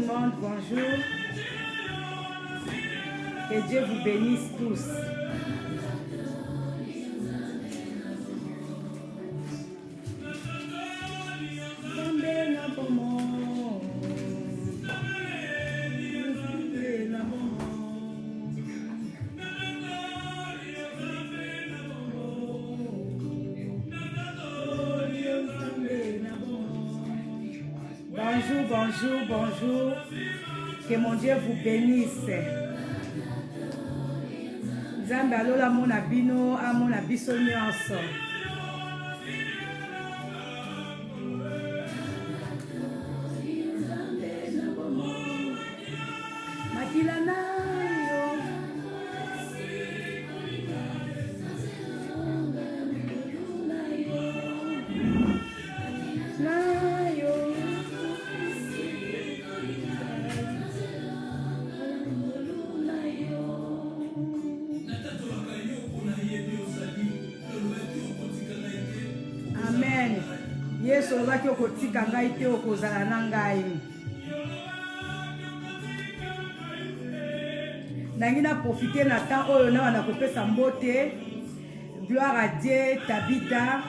le monde, bonjour. Que Dieu vous bénisse tous. Bonjour, bonjour, bonjour. Que mon Dieu vous bénisse. Nzambe alola mona bino amona biso nyonso. Makila na yo. Na yo. Amen. Yesu olobaki okotika ngai te okozala na ngai. Nangi na profite na temps oyo na wana kopesa mbote. Gloire à Dieu, Tabita.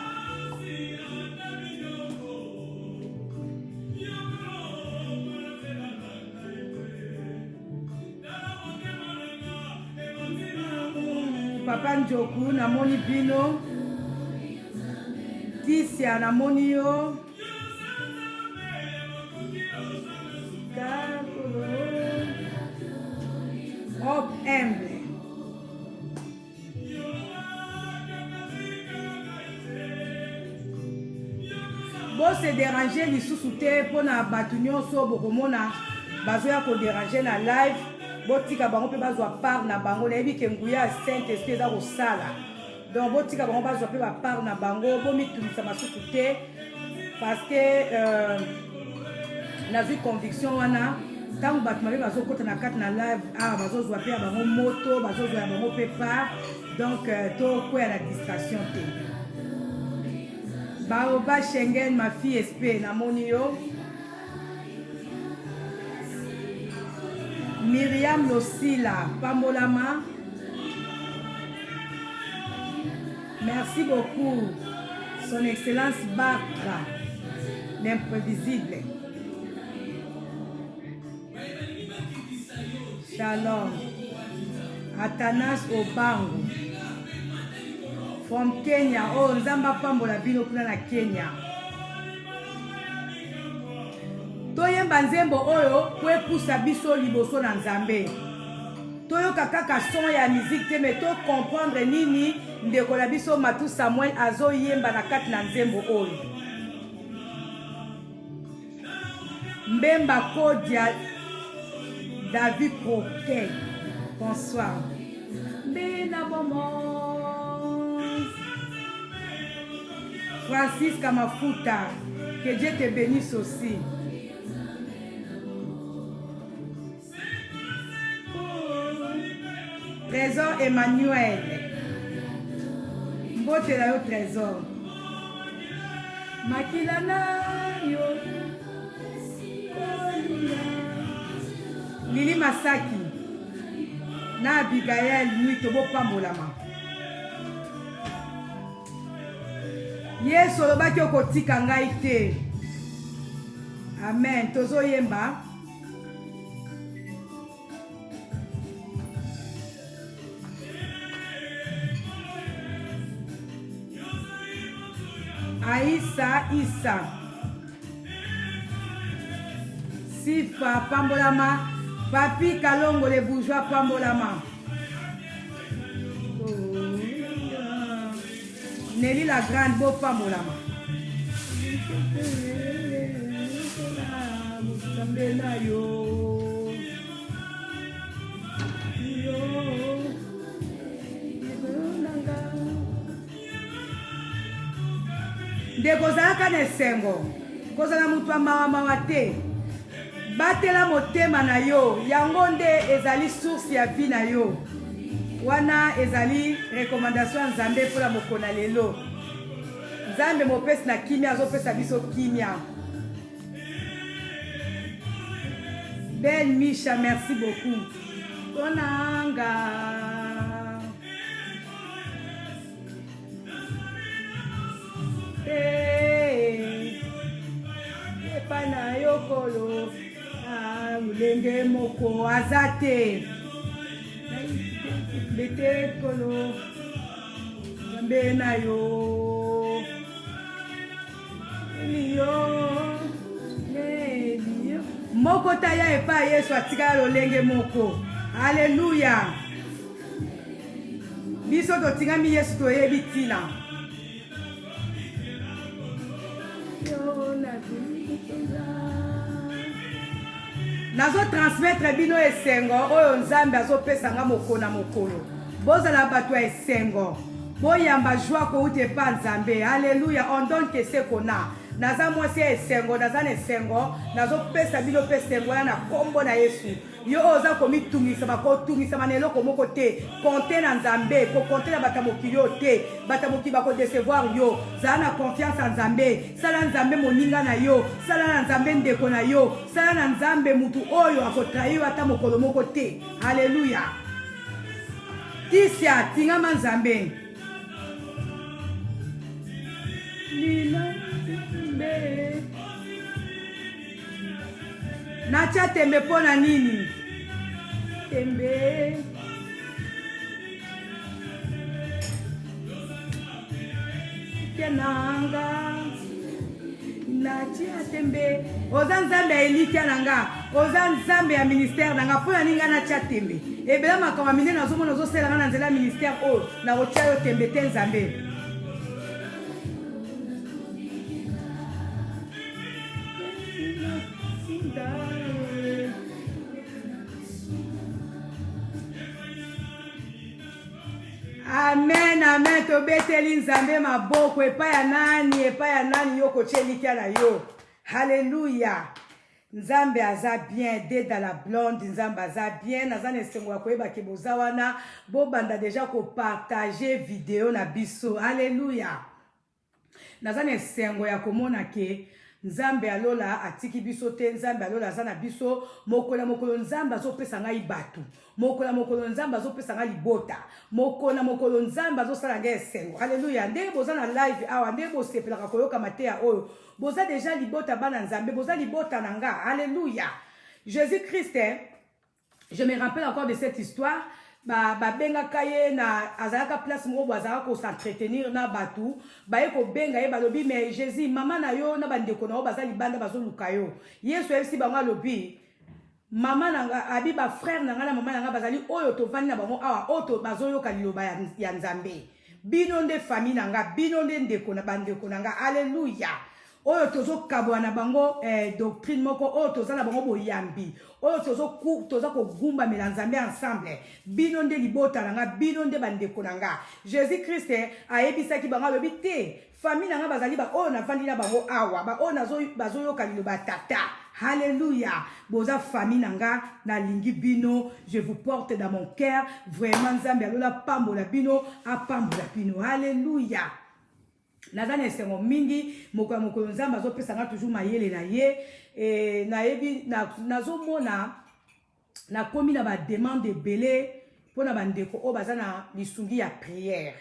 Papa Njoku namoni bino. Tisia namoni yo. Hope humble. Bon se déranger lisusu te pona batu nyonso bokomona bazoya ko déranger na live. Botika bango pe bazwa part na bango na yebi ke nguya Saint Esprit eza kosala. Donc botika bango bazwa pe ba part na bango bomitulisa masusu te parce que na vu conviction wana tangu batu mabe bazokota na kati na live bazozwa pe bango moto bazozwa bango pe part donc to kwa la distraction te. Baoba Schengen ma fille SP na moni yo. Myriam Losila, Pambolama. Merci beaucoup. Son Excellence Bartra, l'imprévisible. Shalom. Atanas Obango. From Kenya. Oh, Nzamba Pambola Bino kuna na Kenya. Toyemba nzembo oyo kwe pusa biso liboso na Nzambe. Toyoka kaka son ya musique te mais to comprendre nini ndeko na biso Matu Samuel azo yemba na kati na nzembo oyo. Mbemba Kodia David Croquet. Bonsoir. Mbena Bomo. Francis Kamafuta. Que Dieu te bénisse aussi. Trésor Emmanuel. Mbote la yo trésor. Makilana yo. Lili Masaki. Na Abigail Nuito bo pambolama. Yesu olobaki okotika ngai te. Amen. Tozo yemba. Aïssa Issa Sifa Pambolama. Papi Kalongo les bourgeois Pambolama. Nelly la grande beau Pambolama. Ndeko zalaka na esengo kozala mutu wa mawa te batela motema na yo yango nde ezali source ya vie na yo wana ezali recommandation ya Nzambe mpona mokona lelo Nzambe mopesi na kimia azopesa biso kimia Belle Micha, merci beaucoup. Konanga. Epana yokolo. Ulenge moko azate. Bete kolo. Jambe na yo. Moko taya epa Yesu atika lolenge moko. Alléluia. Biso totingami Yesu toyebi tina. Nazo transmettre bino esengo oyo Nzambe azopesa nga moko na mokolo. Bozala bato ya esengo. Boyamba joie ko ute pa Nzambe. Alléluia. On donne que ce qu'on a. Naza mwasi esengo, naza nesengo, nazo pesa bino pesengo na kombo na Yesu. Yo oza komitungisa bakotungisa maneloko moko te. Konte na Nzambe, ko konte na batamoki yo te. Batamoki bako décevoir yo. Za na confiance en Nzambe. Sala Nzambe moninga na yo. Sala na Nzambe ndeko na yo. Sala na Nzambe mutu oyo akotrahi ata mokolo moko te. Alléluia. Tisia tingama Nzambe. Lila nacha tembe pona nini tembe kenanga nacha tembe oza Nzambe ya elikia nanga oza Nzambe ya ministère nanga pona ninga nacha tembe ebela makama mine nazomona ozoselanga na nzela ministère oyo na kotia yo tembe te Nzambe. Amen, amen. Tobeteli Nzambe maboko epa ya nani yo kochelikia na yo. Hallelujah. Nzambe aza bien, Deda la blonde, Nzambe aza bien. Nazane sengo ya koyeba ke bozawana bo banda déjà ko partager vidéo na biso. Hallelujah. Nazane sengo ya komona ke Nzambe alola atiki biso te, Nzambe alola azana biso mokola mokolo Nzambe azopesa ngai batu. Mokola mokolo Nzambe azopesa ngai libota. Mokola mokolo Nzambe azosala ngai esengo. Haleluya. Ndenge boza na live awa, ndenge bosepelaka koyoka mateya oyo. Boza déjà libota bana Nzambe, boza libota nanga. Haleluya. Jésus-Christ, je me rappelle encore de cette histoire. Benga kaye na azalaka place moko azalaka ko s'entretenir na batu baye ko benga ye balobi mais Jésus mama na yo na bandeko na yo bazali banda bazoluka yo Yesu esi bango alobi mama na abi ba frère na nga na mama na nga bazali oyo tovandi na bango awa oto bazoyoka liloba ya Nzambe bino nde famille na nga bino nde ndeko na bandeko na nga. Alléluia. Oyo tozo kabwa na bango doctrine moko oyo toza na bango boyambi oyo toza ko gumba mela Nzambe ensemble bino nde libota nanga bino nde bandeko nanga. Jésus Christ ayebisaki bango alobi te famille nanga bazali ba oyo navandi na bango awa ba oyo bazoyoka liloba tata. Alléluia. Boza famille nanga na lingi bino, je vous porte dans mon cœur. Vraiment Nzambe alola pambola bino apambola bino. Alléluia. Nazana esengo mingi mokolo Nzambe azopesa nga toujours mayele na ye nayebi nazomona na komi na ba demande ebele pona bandeko o bazana lisungi ya prière.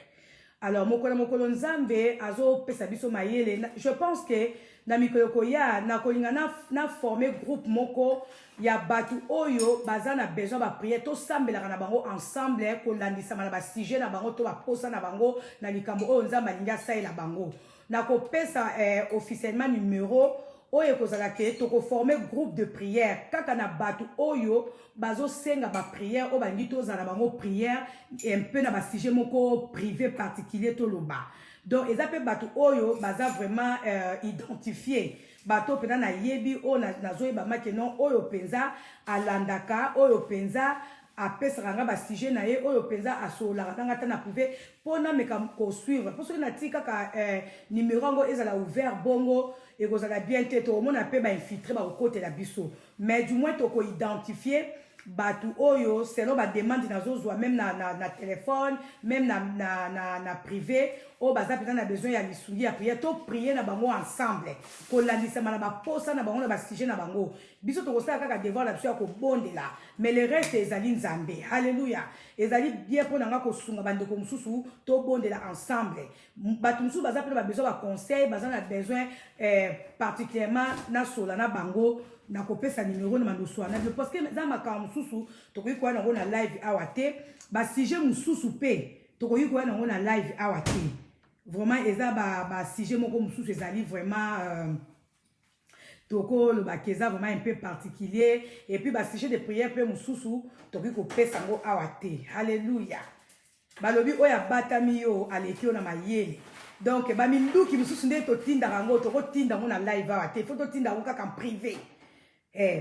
Alors mokolo Nzambe azopesa biso mayele. Je pense que na mikolo koya na kolinga na former groupe moko ya batu oyo bazana besoin ba prière to sambelaka na bango ensemble ko landisa na ba sujet na bango to ba posa na bango na likambo oyo Nzambe alinga saela bango na ko pesa officiellement numéro oyo kozala ke to ko former groupe de prière kaka na batu oyo bazo senga ba prière o bangi to za na bango prière un peu na ba sujet moko privé particulier to loba. Donc ils appellent bato oyo baza vraiment identifié bato pena na yebi o na zoyeba makeno oyo penza alandaka oyo penza apesaka nga ba sujet na ye oyo penza asolaka nga ta na privé pona meka ko suivre parce que na tika ka numéro ngo ezala ouvert bongo et kozala bien te to mona pe ba infiltrer ba côté la biso mais du moins to ko identifier batu oyo selon ba demande nazozwa même na téléphone même na privé o baza pena na besoin ya lisungi ya prière to prier na bango ensemble kolandisama na baposa na bango na basujet na bango biso tokosala kaka devoir na biso ya kobondela mais le reste ezali nzambe alléluia ezali bien mpo na nga kosunga bandeko mosusu tobondela ensemble bato mosusu baza pena babesoin baconseil baza na besoin particulièrement na sola na bango na kopesa numéro na mandoso wana parce que za makambo mosusu tokoki koya nango na live awa te basujet mosusu mpe tokoki koya nango na live awa te vraiment eza basujet moko mosusu ezali vraiment tokoloba eza vraiment un peu particulier et puis basujet de prière mpe mosusu tokoki kopesa yango awa te alléluia balobi oyo abatami yo aleki yo na mayele donc baminduki mosusu nde totindaka yango tokotinda yango na live awa te fo totinda yango kaka en privé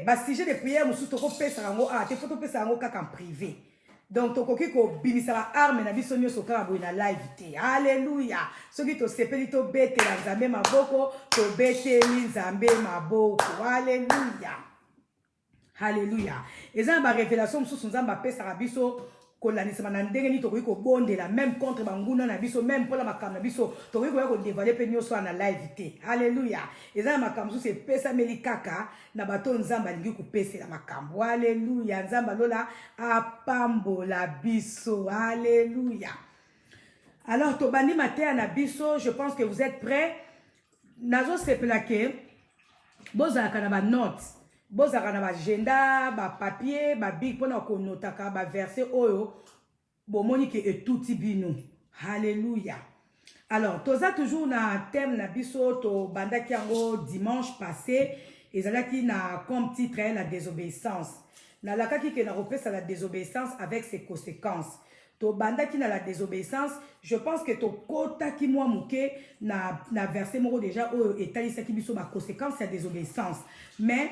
basujet de prière mosusu tokopesaka yango awa te fo topesa yango kaka en privé donc tokoki kobimisaka arme na biso nyonso kaka boye na live te alléluia soki tosepeli tobetela nzambe maboko tobeteli nzambe maboko alléluia alléluia eza na barévélation mosusu nzambe apesaka biso kolandisama na ndenge nini tokoki kobondela même contre banguna na biso même mpola makambo na biso tokoki koya kodevale mpe nyonso na live te alléluia eza na makambo mosusu epesameli kaka na bato nzambe alingi kopesela makambo alléluia nzambe alola apambola biso alléluia alors tobandi mateya na biso je pense que vous êtes prêts nazosepela ke bozalaka na banote bozaka na bagenda bapapier babig mpona konotaka baverset oyo bomoni ke etuti bino halleluya alors toza toujours na thème na biso tobandaki yango dimanche passé ezalaki na comme titre la désobéissance nalakaki ke nakopesa la désobéissance avec ses conséquences tobandaki na la désobéissance je pense que tokotaki mwa moke na verset moko déjà oyo etalisaki biso baconséquence ya désobéissance mais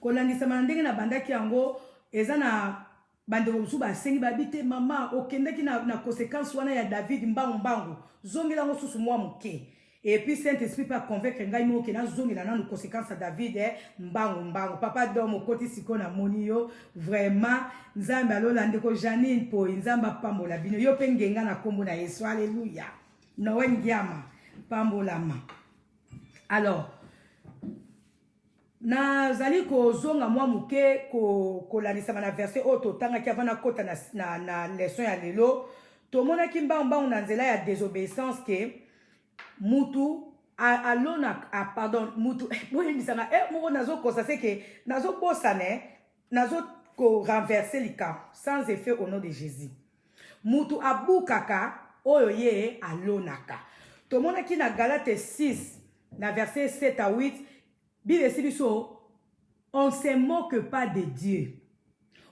kolandisama na ndenge na bandaki yango eza na bandeko mosusu basengi babi te mama okendaki na conséquence wana ya David mbangu zongela yango susu mwa moke et puis Saint-Esprit peut convaincre ngai mo ke nazongela nanu conséquence ya David mbangu papa dom okoti siko na moni yo vraiment nzambe alola ndeko Janine po nzamba pambola bino yo pe ngenga na kombo na Yesu alléluia nowe ngiama pambolama alors nazali kozonga mwa moke kolandisama na verset oyo totangaki avant nakota na leson ya lelo tomonaki mbangu na nzela ya désobéissance ke mutu alona pardon mutu boyebisanga moko nazokosa se ke nazobosane nazokorenverse likambo sans effet au nom de Jésus mutu abukaka oyo ye alonaka tomonaki na Galate 6 na verset 7 à 8 Bible sibiso on se moque pas de Dieu.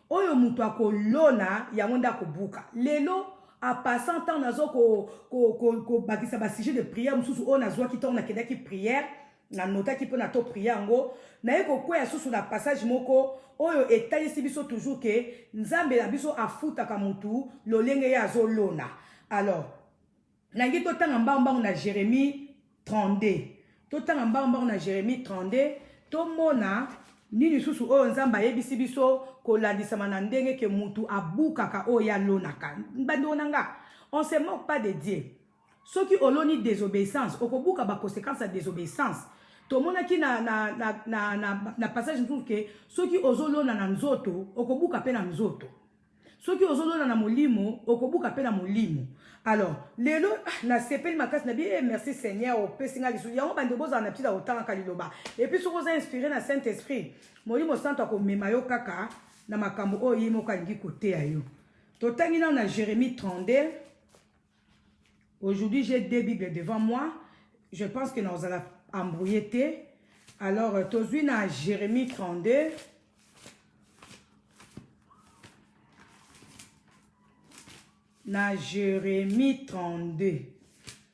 Oyo mutu akolona yango nda kobuka. Lelo a passant temps nazo ko bakisa ba sujet de prière mususu o nazwa ki tona kedaki prière na nota ki pona to prière ngo na yeko kwea susu na passage moko oyo etali sibiso toujours que nzambe la biso afuta ka mutu lolenge ya azolona. Alors nangi to tanga mbambangu na Jérémie 32 totanga mbambangu na Jérémie 32 tomona nini susu oyo nzamba yebisi biso kolandisama na ndenge ke mutu abukaka oyo alonaka mbando nanga on se moque pas de Dieu soki oloni désobéissance okobuka ba conséquence ya désobéissance tomona ki na passage nsusu ke soki ozolona na nzoto okobuka pe na nzoto soki ozolona na molimo okobuka pe na molimo alors lelo na sepeli makasi na bien merci Seigneur au pesinga lisu yango bande boza na pita otanga kaliloba et puis soko za inspiré na Saint-Esprit molimo santo akomema yo kaka na makambo oyo yimo kalingi koteya yo totangi na Jérémie 32 aujourd'hui j'ai deux bibles devant moi je pense que nous allons embrouiller alors tozui na Jérémie 32 na Jérémie 32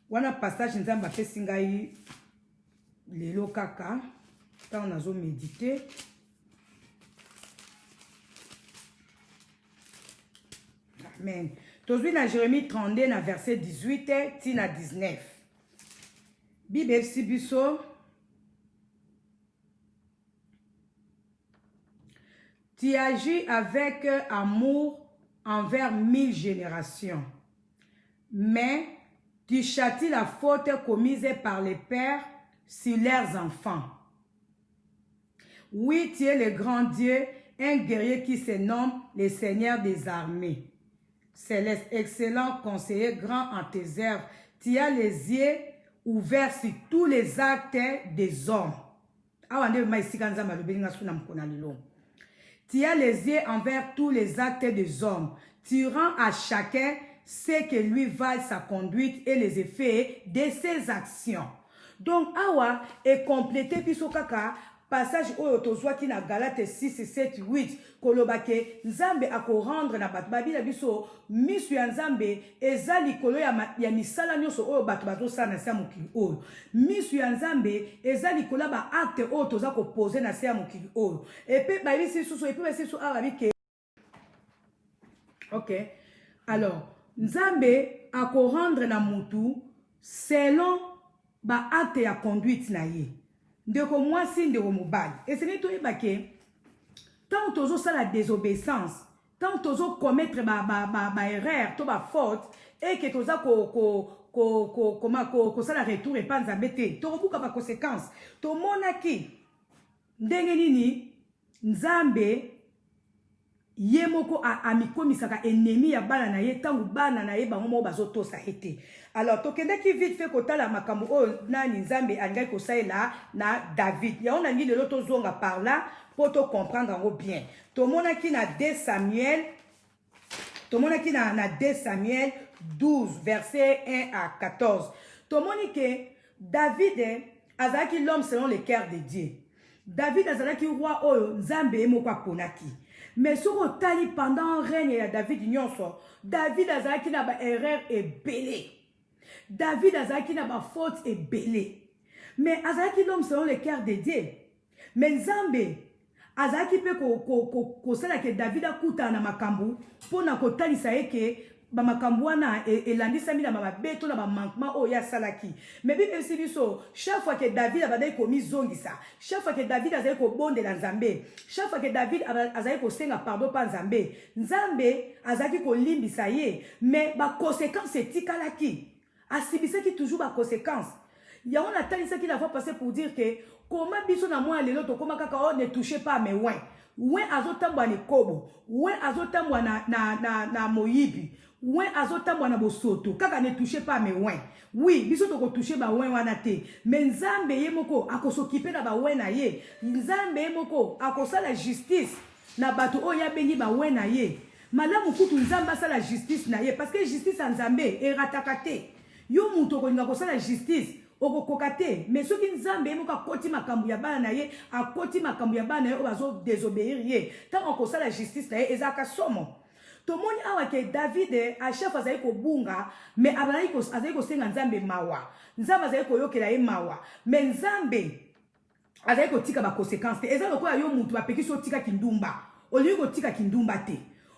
wana passage nzamba pesi ngai lelo kaka tant nazo méditer amen tozwi na Jérémie 32 na verset 18 tina 19 Bible biso Tu agis avec amour envers 1000 générations. Mais tu châties la faute commise par les pères sur leurs enfants. Oui, tu es le grand Dieu, un guerrier qui se nomme le Seigneur des armées. Céleste, excellent conseiller, grand en tes œuvres. Tu as les yeux ouverts sur tous les actes des hommes. Tu as les yeux envers tous les actes des hommes. Tu rends à chacun ce que lui valent sa conduite et les effets de ses actions. Donc, awa est complété puis kaka passage oyo tozwaki na Galate 6, 7, 8 kolobake Nzambe ako rendre na bato babila biso misu ya Nzambe eza likolo ya misala nyonso oyo bato bazosala na se ya mokili oyo. Misu ya Nzambe eza likolo ba acte oyo toza ko poser na se ya mokili oyo. Epe babisi susu epe babisi susu awa bike. OK. Alors, Nzambe ako rendre na mutu selon ba acte ya conduite na ye. Ndeko mwasi ndeko mobali. Et ce n'est pas que tant tozo ça la désobéissance, tant tozo commettre ba erreur, to ba faute et que toza ko ça la retour et pas nzambete. To kuka ba conséquence. To monaki ndenge nini Nzambe yemoko amikomisaka ennemi ya bana na ye tangu bana na ye bango mo bazotosa ete. Alors tokendaki vite fait kotala makambo o nani Nzambe angai kosaela na David. Ya ona ngi lelo tozonga par là pour to comprendre ngo bien. Tomonaki na 2 Samuel. Tomonaki na 2 Samuel 12 verset 1 à 14. Tomoni que David azaki l'homme selon le cœur de Dieu. David azalaki roi oyo Nzambe moko aponaki. Mais ce qu'on tali pendant règne de David nyonso, David azalaki na ba erreur ebele. David azalaki na ba faute ebele. Mais azalaki l'homme selon le cœur de Dieu. Mais Nzambe azalaki pe ko sala ke David akuta na makambu pona ko talisa eke ba makambu wana elandisa mina ba beto na ba manquement o ya salaki. Mais Bible si biso chaque fois que David abadai komi zongisa, chaque fois que David azali ko bonde na Nzambe, chaque fois que David azali ko senga pardon pa Nzambe, Nzambe azali ko limbisa ye, mais ba conséquence etikalaki. Asibisaki toujours ba conséquence. Ya on a talisa qui la fois passé pour dire que comment biso na moi lelo to koma kaka o ne touchez pas mes ouin. Ouin azotambwa ni kobo, ouin azotambwa na moyibi. Ouin azotambwa na bosoto kaka ne touchez pas mes ouin. Oui, biso to ko toucher ba ouin wana te. Mais Nzambe yemoko akosokipe na ba ouin na ye. Nzambe yemoko akosala justice na bato oya bengi ba ouin na ye. Malamu kutu Nzambe asala justice na ye parce que justice en Nzambe erataka te. Yo muto ko ninga kosala justice okokokate mais soki Nzambe moka koti makambu ya bana na ye akoti makambu ya bana ye o bazo désobéir ye tant on kosala justice na ye ezaka somo to moni awa ke David a chef azali ko bunga mais azali ko senga Nzambe mawa Nzambe azali ko yokela ye mawa mais Nzambe azali ko tika ba conséquences ezali ko yo mutu ba peki so tika kindumba oli ko tika kindumba te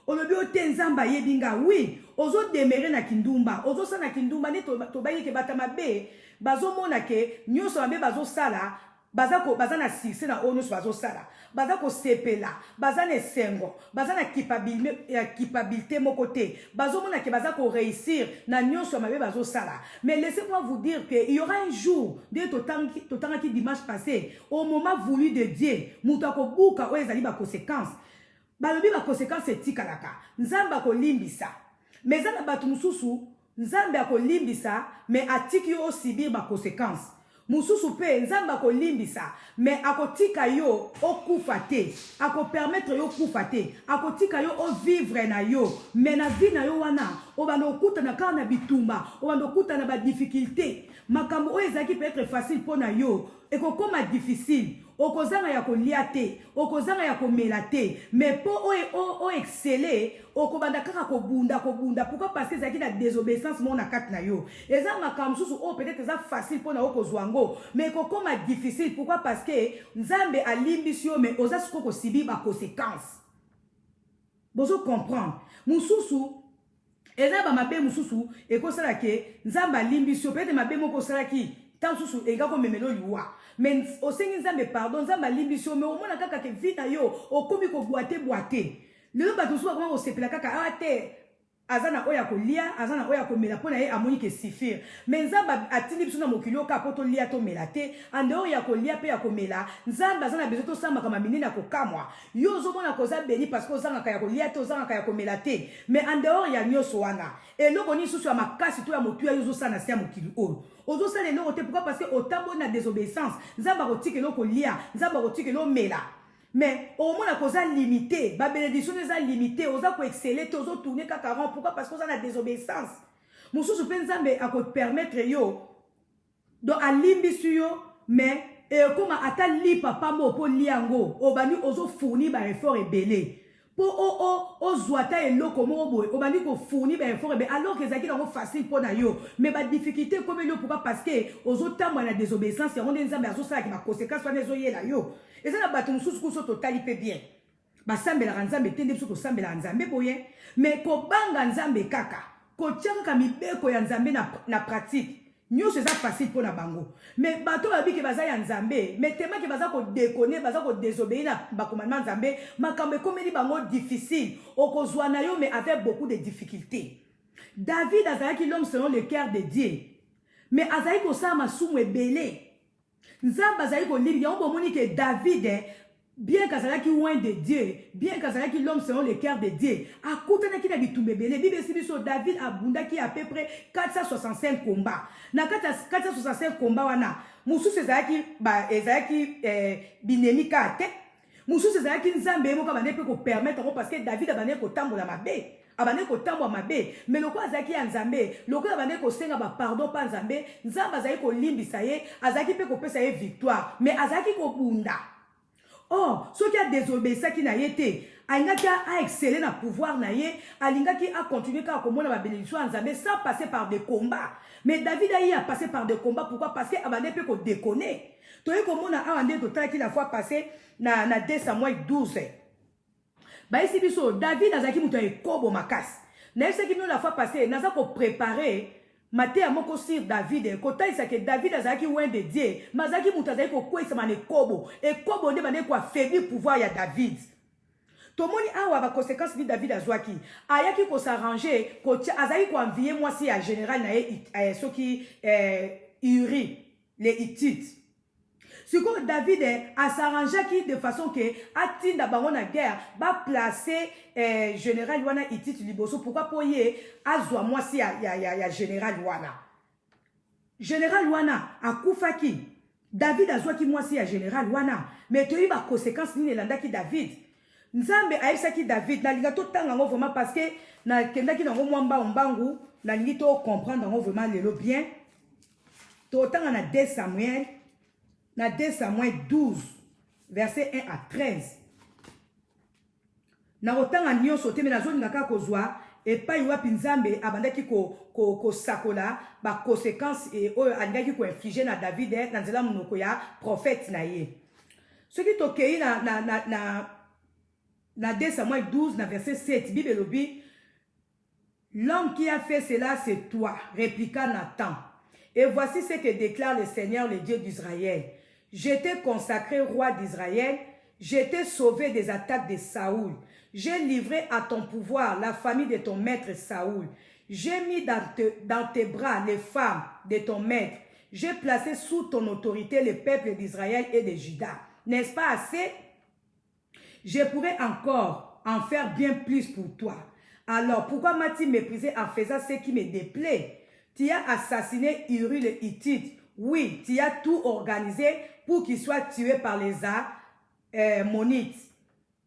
olobi ote Nzamba yebinga oui ozo demere na kindumba ozo sana kindumba ne to bayi ke batama be bazo mona ke nyoso mabe bazo sala baza na succès na ono so bazo sala baza ko sepela baza na sengo baza na culpabilité moko te bazo mona ke baza ko réussir na nyoso mabe bazo sala. Mais laissez-moi vous dire que il y aura un jour de totanga qui dimanche passé au moment voulu de Dieu muto ko buka o ezali ba conséquences. Balobi ba conséquence etikalaka Nzambe ko limbisa mais za na bato mususu Nzambe ko limbisa mais atiki yo subir ba conséquence mususu pe Nzambe ko limbisa mais akotika yo okufa te ako permettre yo kufa te akotika yo o vivre na yo mais na vie na yo wana o bando okuta na kana na bitumba o bando okuta na ba difficulté makambo o ezaki peut être facile pona yo ekokoma difficile okozanga ya kolia te okozanga ya komela te mais po o exceller okobanda kaka kobunda pourquoi parce que ezaki na désobéissance mona kati na yo eza makambo susu o peut-être eza facile pona okozwango mais ekokoma difficile pourquoi parce que Nzambe alimbisi yo mais oza siko kosibi ba conséquences bozo comprendre mususu eza ba mabe mususu ekosala ke Nzambe alimbisi yo peut-être mabe moko salaki tant sous et comme memelo liwa mais au sengi nzambe pardon nzambe limbiso mais au mona kaka ke vita yo o komi ko boite le ba tusu comment o sepela kaka ate azana oya kolia azana oya komela pona ye amoni ke sifir mais nzamba atindi biso na mokili oka poto lia to melate ande oya kolia pe ya komela nzamba azana bezo to samba kama minina kokamwa yo zo mona koza beni parce que ozanga kaya kolia to ozanga kaya komelate mais ande oya nyoso wana eloko ni susu ya makasi to ya motu ya yozo sana sia mokili oyo ozo sala eloko te pourquoi parce que otambo na désobéissance nzamba kotike eloko lia nzamba kotike eloko mela mais au moins la cause limité, la bénédiction est limitée, on a exceller, on a tourner 40. Pourquoi? Parce qu'on a la désobéissance. Mon sous pense à permettre yo donc à limbi yo mais comme à li papa mo po liango obani ozo fournir ba effort et belé pour o zwata et loko mo boy obani ko fournir ba effort et belé alors que zaki dans facile pour na yo mais ba difficulté comme yo pourquoi? Parce que ozo tamwa na désobéissance et on est nzambe azo ça qui ma conséquence wana zo yela yo. Et ça, la bâton sous ce total, il peut bien. Bah, sambe la ranzambe, tende sous sambe la ranzambe, boyen. Mais ko banga nzambe kaka, ko tchaka kamibe ko ya nzambe na pratique. Nous, c'est ça facile pour la bango. Mais bateau la vie qui va ya nzambe, mais tellement qui va ko déconner, va ko désobéir na ba commandement nzambe, makambe comme ni bango difficile. Oko zwana yo mais avec beaucoup de difficultés. David azaki l'homme selon le cœur de Dieu. Mais azaki ko sa ma soumwe belé. Nzamba zayi ko libi on bomoni que David bien kazalaki loin de Dieu bien kazalaki l'homme selon le cœur de Dieu akutana ki na bitumbe belé bibe sibiso David abundaki à peu près 465 combats na 465 combats wana mususu ezalaki ba ezalaki binemi kate mususu ezalaki nzambe mo ka bane pe ko permettre parce que David abane ko tambola mabe abane ko tambo mabe mais loko azaki ya nzambe loko abane ko senga ba pardon pa nzambe nzamba azaki ko limbisa ye azaki pe ko pesa ye victoire mais azaki ko bunda oh ce qui a désobéissé qui na yete alingaki a exceller na pouvoir na ye alingaki a continuer ka komona ba bénédiction ya nzambe sans passer par des combats mais David a passé par des combats pourquoi? Parce que abane pe ko déconner toye komona awande total qui la fois passé na 2 Samuel 12. Bah ici biso David azaki muto e kobo makasi. Na ce qui nous la fois passée, n'a pas préparé maté à moko sur David kota isa que David azaki loin de Dieu. Mazaki muto azaki ko kwesa mane kobo et kobo nde bane ko affaiblir pouvoir ya David. Tomoni awa ba conséquence di David azwaki. Ayaki ko s'arranger ko azaki ko envier moi si à général na ce qui Uri les Hittites. Ce que David a s'arrangé qui de façon que atinda bango na guerre va placer général wana Hittite liboso pourquoi pour y azwa moi si ya général wana akufaki David azwa ki moi si ya général wana mais to y ba conséquence ni landa ki David nzambe aisa ki David na linga to tanga ngo vraiment parce que na kenda ki ngo mwamba mbangu na lingi to comprendre ngo vraiment lelo bien to tanga na 2 Samuel na 2 Samuel 12, verset 1 à 13. Na otanga nyonso te me na zoni ngaka kozwa epai wapi nzambe abandaki ko sakola ba conséquences et oyo alingaki ko infliger na David na nzela monoko ya prophète na ye. Ce qui tokei na 2 Samuel 12 na verset 7 Bible lobi l'homme qui a fait cela c'est toi, répliqua Nathan. Et voici ce que déclare le Seigneur, le Dieu d'Israël. Je t'ai consacré roi d'Israël, je t'ai sauvé des attaques de Saoul. J'ai livré à ton pouvoir la famille de ton maître Saoul. J'ai mis dans tes bras les femmes de ton maître. J'ai placé sous ton autorité le peuple d'Israël et de Juda. N'est-ce pas assez? Je pourrais encore en faire bien plus pour toi. Alors, pourquoi m'as-tu méprisé en faisant ce qui me déplaît? Tu as assassiné Uri le Hittite. Oui, tu as tout organisé pour qu'il soit tué par les Ammonites.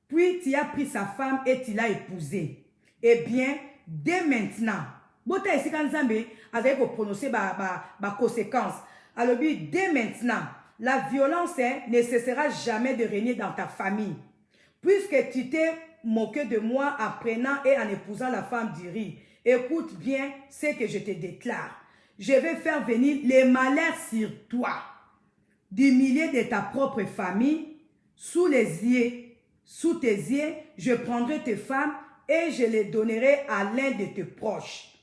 Puis tu as pris sa femme et tu l'as épousée. Eh bien, dès maintenant, bota ici quand Zambé avait prononcé ma conséquence. Alors, dès maintenant, la violence ne cessera jamais de régner dans ta famille. Puisque tu t'es moqué de moi en prenant et en épousant la femme d'Uri. Écoute bien ce que je te déclare. Je vais faire venir les malheurs sur toi, du milieu de ta propre famille, sous tes yeux, je prendrai tes femmes et je les donnerai à l'un de tes proches.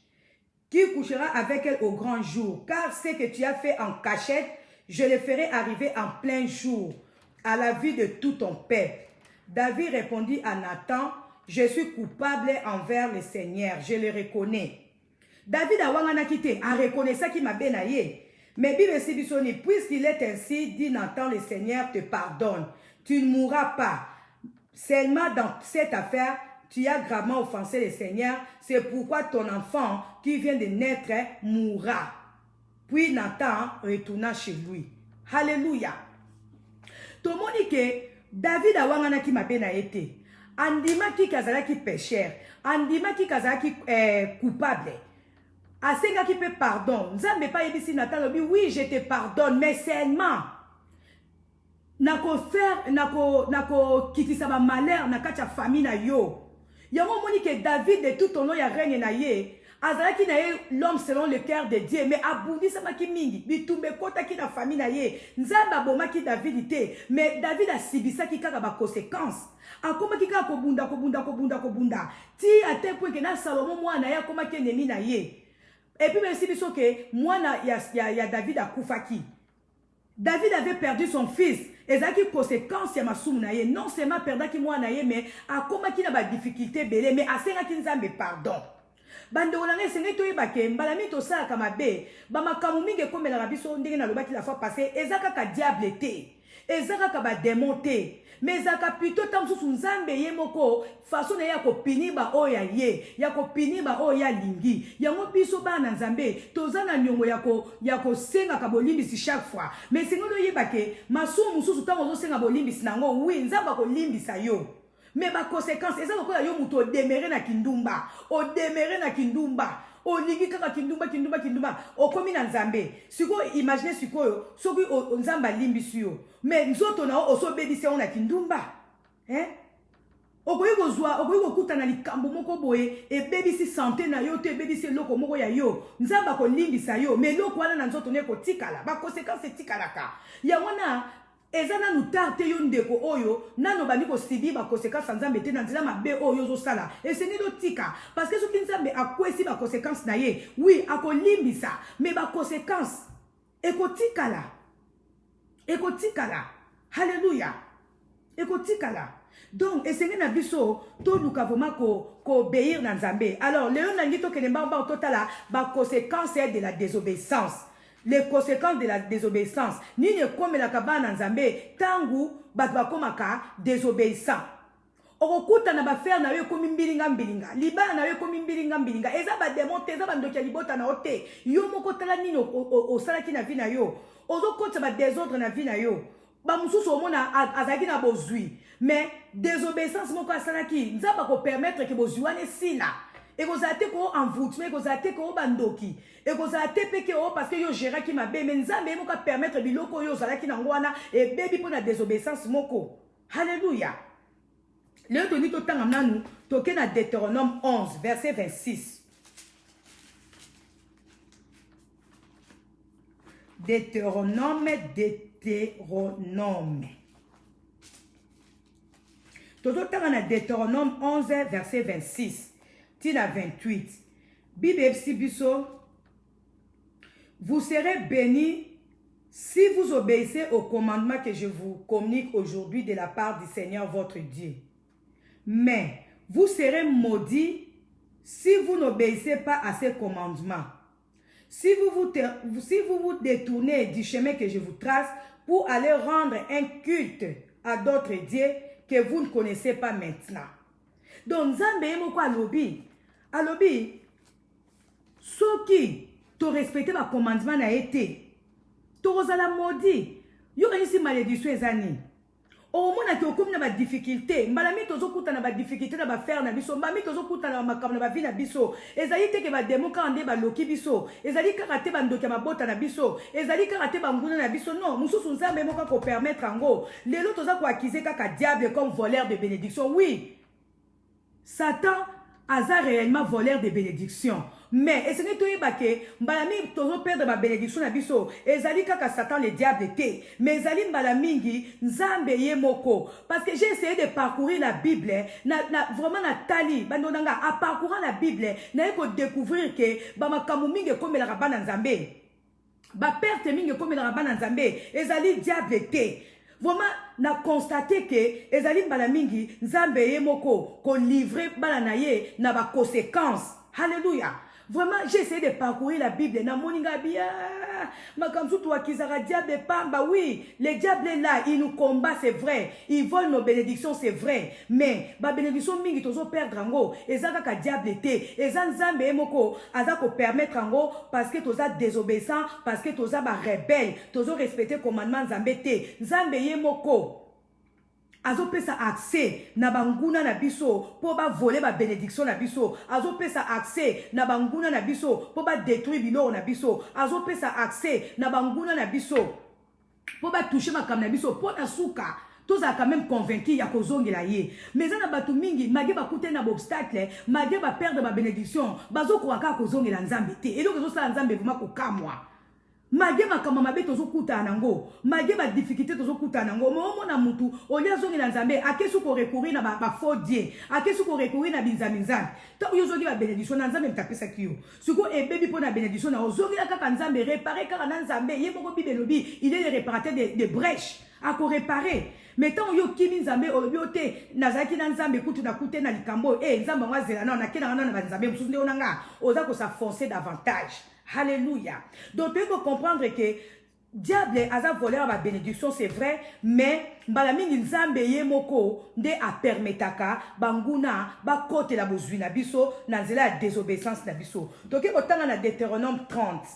qui couchera avec elle au grand jour. Car ce que tu as fait en cachette, je le ferai arriver en plein jour, à la vue de tout ton peuple. David répondit à Nathan, je suis coupable envers le Seigneur, je le reconnais. David a wangana quitté, a reconnu ça qui m'a bénaillé. Mais Bible Sibisoni, puisqu'il est ainsi, dit Nathan, le Seigneur te pardonne. Tu ne mourras pas. Seulement dans cette affaire, tu as gravement offensé le Seigneur. C'est pourquoi ton enfant qui vient de naître mourra. Puis Nathan retourna chez lui. Alléluia. Tout le monde dit que David a wangana qui m'a bénaillé. Andima qui kazala qui pécheur. Andima qui kazala qui coupable. Asenga qui peut pardon. Nzambe pas yebisi Nathan lobi oui je te pardonne mais seulement nako faire nako kitisa ba malheur na kacha famille na yo. Yango moni que David de tout ton nom ya règne na ye. Azala ki na ye l'homme selon le cœur de Dieu mais abundi sama ki mingi bitumbe kota ki na famille na ye. Nzamba boma ki David ite mais David a sibisa ki kaka ba conséquences. Akoma ki kaka kobunda. Ti à tel point que na Salomon mwana ya koma ki ennemi na ye. Et puis merci biso que moi ya David a koufaki. David avait perdu son fils. Et ça qui conséquence ya masumu na ye. Non seulement perdant ki moi na ye mais a koma ki na ba difficulté belé mais a senga ki nzambe pardon. Bande olanga senga to yebake mbalami to sala kama be ba makamu mingi komela na biso ndenge na lobaki la fois passée ezaka ka diable té. Ezaka ka ba démonté. Mais ezaka plutôt tam susu nzambe ye moko façon na ya ko piniba oya ye ya ko piniba oya lingi yango biso bana nzambe tozana nyongo ya ko senga ka bolimbisi chaque fois mais singono yebake masumu mususu tango zo senga bolimbisi nango oui nzamba ko limbisa yo mais ba conséquence ezaka ko yo muto demere na kindumba o demere na kindumba o lingi kaka kindumba okomi na nzambe siko imagine sikoyo soki nzamba limbisi yo mais nzoto na oso bebisi on na kindumba okoyi kokuta na likambo moko boye e bebisi santé na yo te bebisi loko moko ya yo nzamba ko limbisa yo mais loko wana na nzoto ne ko tikala ba conséquence tikalaka ya wana ezana nutarte yo ndeko oyo nano bandi ko sibi ba conséquence nzambe te na nzela mabe oyo zo sala eseni do tika parce que soki nzambe akwesi ba conséquence na ye oui akolimbisa mais ba conséquence ekotikala haleluya ekotikala donc eseni na biso to luka vraiment ko obéir na nzambe alors léon nangi to kenemba ba totala ba conséquence de la désobéissance. Les conséquences de la désobéissance. Ni ne comme la kabana nzambe tangu batba komaka désobéissant. Okuta na ba faire na yo komi mbilinga liba na yo komi mbilinga eza ba démonter eza ba ndoki libota na ote yo moko tala nini o salaki na vie na yo ozo kota ba désordre na vie na yo ba mususu omona azaki na bozui mais désobéissance moko asalaki nzamba ko permettre que bozui wane sila. Et vous avez ko envoûtement, vous avez ko bandoki. Et vous avez peke o parce que yo géré qui m'a bé mais nzambe mo ka permettre biloko yo zala ki na ngwana et baby pour la désobéissance moko. Alléluia. Le toni to tanga nanu toke na Deutéronome 11 verset 26. Deutéronome. Toto tanga na Deutéronome 11 verset 26. Tina 28. Bible Sibiso, vous serez bénis si vous obéissez au commandement que je vous communique aujourd'hui de la part du Seigneur votre Dieu. Mais vous serez maudits si vous n'obéissez pas à ces commandements. Si vous vous détournez du chemin que je vous trace pour aller rendre un culte à d'autres dieux que vous ne connaissez pas maintenant. Donc, Nzambe moko alobi, soki to respecter ma commandement na été, to rozala maudit, yo kanisi malédiction ezani. O mona ki okomi na ba difficulté, mbalami tozo kuta na ba difficulté na ba faire na biso, mbami tozo kuta na makambo na ba vie na biso, ezali te ke ba démon ka ande ba loki biso, ezali kaka te ba ndoki mabota na biso, ezali kaka te ba nguna na biso, non, mususu nzambe moko ko permettre ngo, lelo toza ko accuser kaka diable comme voleur de bénédiction, oui. Satan aza réellement voleur de bénédiction. Mais et ce n'est pas que mbalami toujours perdre ma bénédiction na biso ezali kaka Satan le diable te mais ezali mbalamingi nzambe ye moko parce que j'ai essayé de parcourir la Bible vraiment na tali bandonanga à parcourant la Bible na ko découvrir que ba makambo mingi comme la bana nzambe ba perte mingi comme la bana nzambe ezali diable te. Vraiment, na constaté que ezali mbalamingi nzambe ye moko ko livrer bana na ye na ba conséquences. Alléluia. Vraiment, j'ai essayé de parcourir la Bible. Na moninga bien. Ma comme tout toi qui sera diable pamba. Oui, le diable est là, il nous combat, c'est vrai. Il vole nos bénédictions, c'est vrai. Mais ba bénédiction mingi tozo perdre ango. Ezaka ka diable te. Ezan zambe emoko azako permettre ango parce que toza désobéissant, parce que toza ba rebelle, tozo respecter commandement zambe te. Zambe emoko azo pesa accès na banguna na biso po ba voler ba bénédiction na biso azo pesa accès na banguna na biso po ba détruire biloko na biso azo pesa accès na banguna na biso po ba toucher makam na biso po na suka toza quand même convaincu ya kozongela ye mais na batu mingi mage ba kute na obstacle mage ba perdre ba bénédiction bazo kwaka kozongela nzambe te eloko zo sala nzambe vraiment ko kamwa mage makama mabe tozo kuta nango mage ba difficulté tozo kuta nango mo na mutu olia zongi na nzambe akesu ko recourir na ba faux dieu akesu ko recourir na binzamizan to yo zongi ba bénédiction na nzambe mtapesa kiyo suko ebebi pona bénédiction na ozongi la kaka nzambe réparer kaka na nzambe ye moko bibelobi il est le réparateur de brèches à ko réparer mais tant yo kimi nzambe olobi ote nazaki na nzambe kutu na kute na likambo nzambe ngazela na kena na nzambe mususu nde onanga oza ko s'affoncer davantage. Alléluia. Donc, tu peux comprendre que diable a volé à ma bénédiction, c'est vrai, mais balami nzambe ye moko nde a permetaka banguna ba kote la bozui na biso na nzela ya désobéissance na biso. Donc, otanga na Deutéronome 30.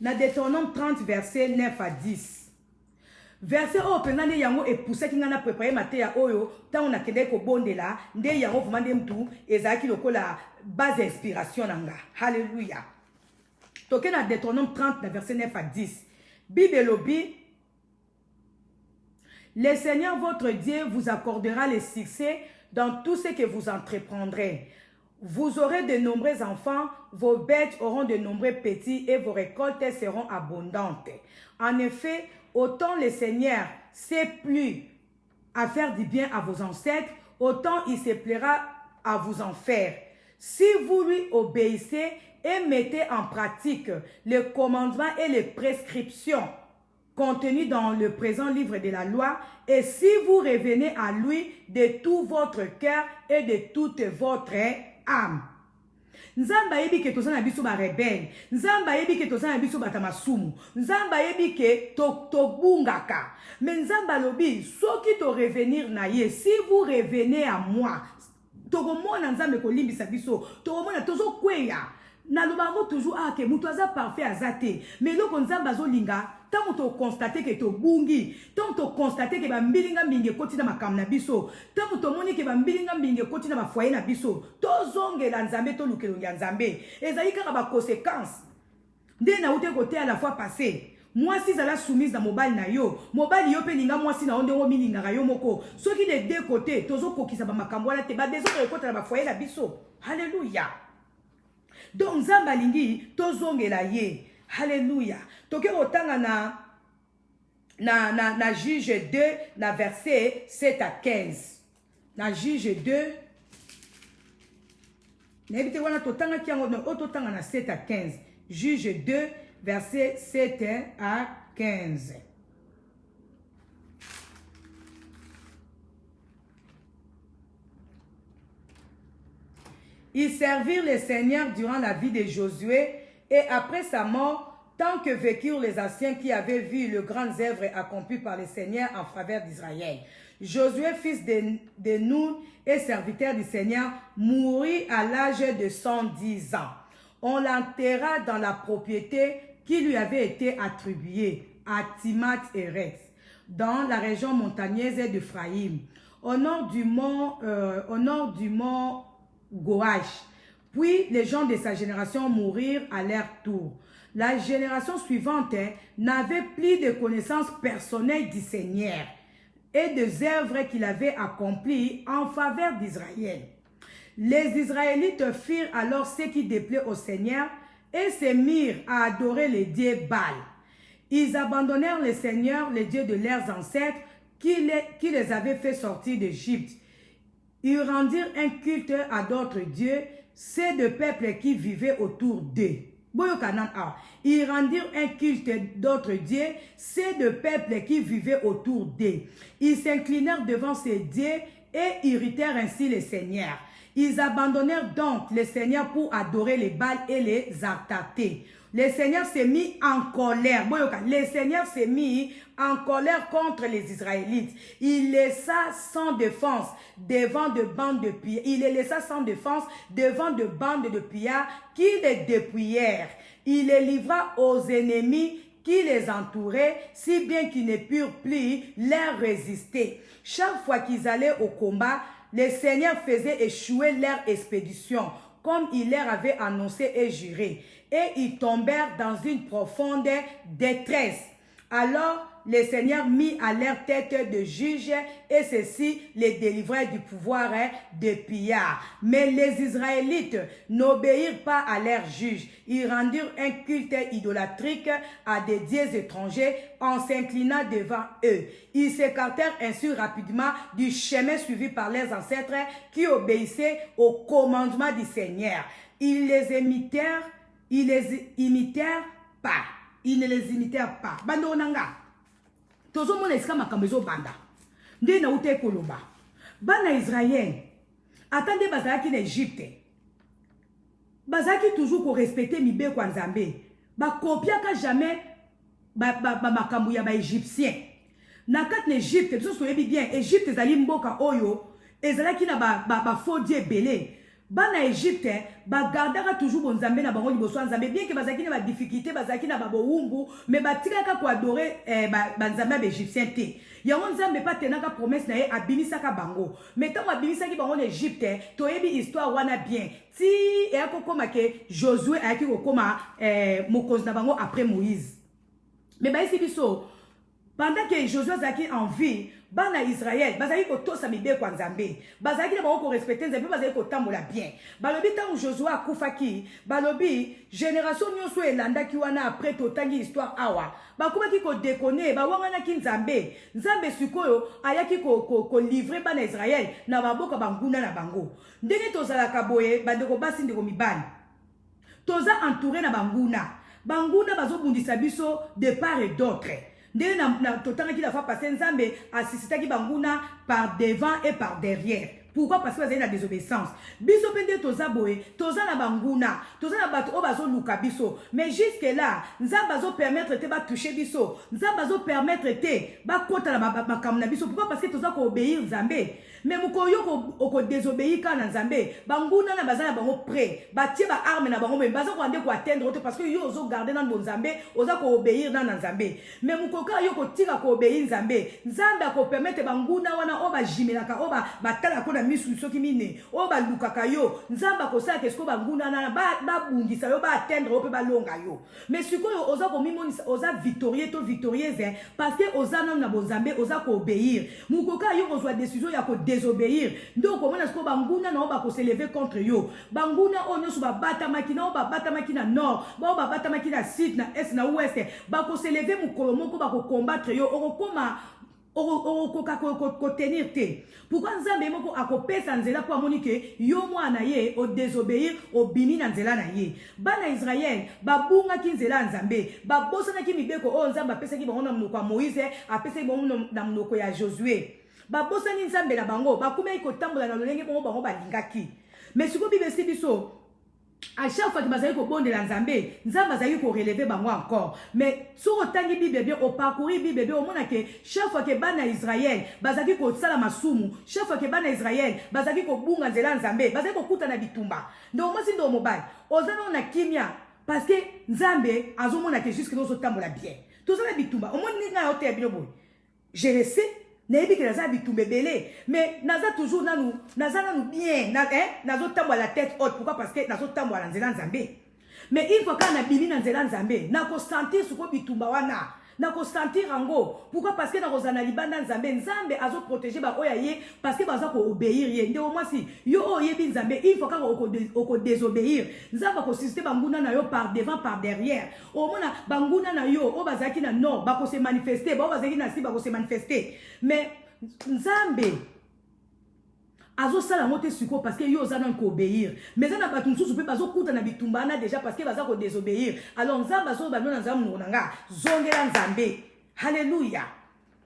Na Deutéronome 30 verset 9 à 10. Verset o pengane yango epoussa ki ngana préparer mateya oyo tant on a kende ko bondela nde yango vumande mtu ezaki lokola base d'inspiration nanga. Alléluia. Toke na Deutéronome 30 verset 9 à 10. Bible lobi le Seigneur votre Dieu vous accordera le succès dans tout ce que vous entreprendrez. Vous aurez de nombreux enfants, vos bêtes auront de nombreux petits et vos récoltes seront abondantes. En effet, autant le Seigneur s'est plu à faire du bien à vos ancêtres, autant il se plaira à vous en faire. Si vous lui obéissez et mettez en pratique les commandements et les prescriptions contenues dans le présent livre de la loi, et si vous revenez à lui de tout votre cœur et de toute votre âme. Nzamba yebi ke tozana biso ba rebelle, nzamba yebi ke tozana biso batamasumu, nzamba yebi ke to bungaka. Mais nzamba lobi soki to revenir na ye, si vous revenez à moi, to komona nzambe ko limbisa biso, to komona tozo kweya. Na lobango toujours ke mutu aza parfait azate, mais loko nzamba zo linga, tant to constater que to bungi, tant to constater que ba mbilinga mbinge koti na makam na biso, tant to moni que ba mbilinga mbinge koti na ba foyer na biso, to zongela nzambe to lukelo ya nzambe, ezali kaka ba conséquences. Nde na ute côté à la fois passé. Moi si zala soumise na mobile na yo, mobile yo pe linga moi si na onde wo milinga yo moko. Soki de deux côtés, tozo kokisa ba makambo la te ba désolé kota na ba foyer na biso. Alléluia. Donc nzamba lingi to zongela ye. Alléluia. Toke otanga na Juge 2, na verset 7 à 15. Na Juge 2. N'habite wana totanga kiango no ototanga na 7 à 15. Juge 2, verset 7 à 15. Ils servirent le Seigneur durant la vie de Josué et après sa mort, tant que vécurent les anciens qui avaient vu le grand œuvre accompli par le Seigneur en faveur d'Israël. Josué, fils de Nun et serviteur du Seigneur, mourut à l'âge de 110 ans. On l'enterra dans la propriété qui lui avait été attribuée à Timnath-Héres, dans la région montagneuse d'Ephraïm, au nord du mont Goach. Puis les gens de sa génération mourirent à leur tour. La génération suivante n'avait plus de connaissances personnelles du Seigneur. et des œuvres qu'il avait accomplies en faveur d'Israël. Les Israélites firent alors ce qui déplaît au Seigneur et se mirent à adorer les dieux Baal. Ils abandonnèrent le Seigneur, le Dieu de leurs ancêtres, qui les avait fait sortir d'Égypte. Ils rendirent un culte à d'autres dieux, ceux de peuples qui vivaient autour d'eux. Ils rendirent un culte d'autres dieux, ceux de peuples qui vivaient autour d'eux. Ils s'inclinèrent devant ces dieux et irritèrent ainsi le Seigneur. Ils abandonnèrent donc le Seigneur pour adorer les Baals et les Astartés. Le Seigneur s'est mis en colère. Le Seigneur s'est mis en colère contre les Israélites. Il laissa sans défense devant de bandes de pillards. Il les laissa sans défense devant de bandes de pillards qui les dépouillèrent. Il les livra aux ennemis qui les entouraient, si bien qu'ils ne purent plus leur résister. Chaque fois qu'ils allaient au combat, le Seigneur faisait échouer leur expédition, comme il leur avait annoncé et juré. Et ils tombèrent dans une profonde détresse. Alors le Seigneur mit à leur tête de juges et ceux-ci les délivrèrent du pouvoir de pillards. Mais les Israélites n'obéirent pas à leurs juges. Ils rendirent un culte idolâtrique à des dieux étrangers en s'inclinant devant eux. Ils s'écartèrent ainsi rapidement du chemin suivi par leurs ancêtres qui obéissaient au commandement du Seigneur. Ils ne les imitèrent pas. Bando nanga. Tozo mona iska makambezo banda. Nde na ute koloba. Bana Israël. Attendez bazaki na Égypte. Bazaki toujours ko respecter mibe kwa Nzambe. Ba kopiaka jamais makambu ya ba égyptien. Na kat na Égypte, biso soyebi bien, Égypte ezali mboka oyo ezalaki na ba faux dieu belé. Bana Égypte, bagardaka toujours bon Nzambe na bango liboso Nzambe, bien que bazaki na ba difficulté, bazaki na ba boumbu, mais batikaka ko adorer ba Nzambe ba égyptien te. Yango Nzambe pa tenaka promesse na ye abimisaka bango. Mais tant abimisaki bango na Égypte, toyebi histoire wana bien. Si eyako koma ke Josué ayaki ko koma mokonzi na bango après Moïse. Mais ba isi biso pendant que Josué zaki en vie, bana Israël, bazaki ko tosa mibe kwa Nzambe. Bazaki na bango ko respecter Nzambe, bazaki ko tambola bien. Balobi tango Josué akufaki, balobi génération nyonso elandaki wana après totangi histoire awa. Bakumaki ko déconner, ba wangana ki Nzambe. Nzambe sikoyo ayaki ko livrer bana Israël na baboka banguna na bango. Ndenge tozalaka boye bandeko basi ndeko mibani. Toza entouré na banguna. Banguna bazobundisa biso de part et d'autre. Ndé na totanga ki la fois passé Nzambe assistaki banguna par devant et par derrière. Pourquoi? Parce que vous avez la désobéissance. Biso pende toza boye, toza na banguna, toza na bato obazo luka biso. Mais jusque là, Nzambe bazo permettre te ba toucher biso. Nzambe bazo permettre te ba kota na makamna biso. Pourquoi? Parce que toza ko obéir Nzambe. Mais mukoyo ko désobéir kana Nzambe. Banguna na bazana bango prêt. Ba tie ba arme na bango mais bazo ko ande ko atteindre parce que yo ozo garder na Nzambe, oza ko obéir na Nzambe. Mais mukoka yo ko tika ko obéir Nzambe. Nzambe ko permettre banguna wana oba jimelaka oba batala ko misu soki mine o ba lukaka yo Nzamba ko sa kesko ba nguna na ba bungisa yo ba atteindre pe ba longa yo mais sikoyo oza ko mimonisa oza victorieuse parce que oza na bonzambe oza ko obéir mukoka yo kozwa décision ya ko désobéir donc omona siko ba nguna na ba ko se lever contre yo ba nguna onyo so ba bata makina o ba bata makina nord ba bata makina sud na est na ouest ba ko se lever mukolo moko ba ko combattre yo okoma ko tenir te. Pourquoi Nzambe moko akopesa nzela po amoni ke yo mwana ye o désobéir o bimi na nzela na ye. Bana Israël babunga ki nzela Nzambe, babosana ki mibeko o Nzambe apesa ki bango na mnoko ya Moïse, apesa ki bango na mnoko ya Josué. Babosani Nzambe na bango, bakumei ko tambola na lolenge bango balingaki. Mais siko Bible si biso à chaque fois que bazali ko bondela Nzambe, Nzambe azali ko relever bango encore. Mais sur otangi Bible bien, au parcourir Bible bien, au mona que chaque fois que bana Israël, bazali ko sala masumu, chaque fois que bana Israël, bazali ko bunga nzela Nzambe, bazali ko kuta na bitumba. Donc moi si ndo mobile, ozana na kimia parce que Nzambe azomona que jusque nous otambola bien. Tout ça na bitumba. Au moins ninga hotel bien boy. Je le sais. Nebi que naza bitumbe belé mais naza toujours nanou bien nazo tambo la tête haute. Pourquoi? Parce que nazo tambo la nzela Nzambe. Mais il faut qu'on a bimi na nzela Nzambe na ko sentir suko bitumba wana nako sentir ango. Pourquoi? Parce que na kozana libanda nzambe, nzambe azo protéger ba oyaye parce que baza ko obéir ye. Nde au moins si yo oyebi nzambe, il faut ka désobéir. Nzamba ko susciter banguna na yo par devant par derrière. Au moins banguna na yo o bazaki na non, ba ko se manifester, ba bazaki na si ba ko se manifester. Mais nzambe azo sala mote suko parce que yo zana ko obéir. Mais ça na ba tunsu pe bazo kuta na bitumbana déjà parce que baza ko désobéir. Alors nzamba so ba no nzambe no nga zongela nzambe. Alléluia.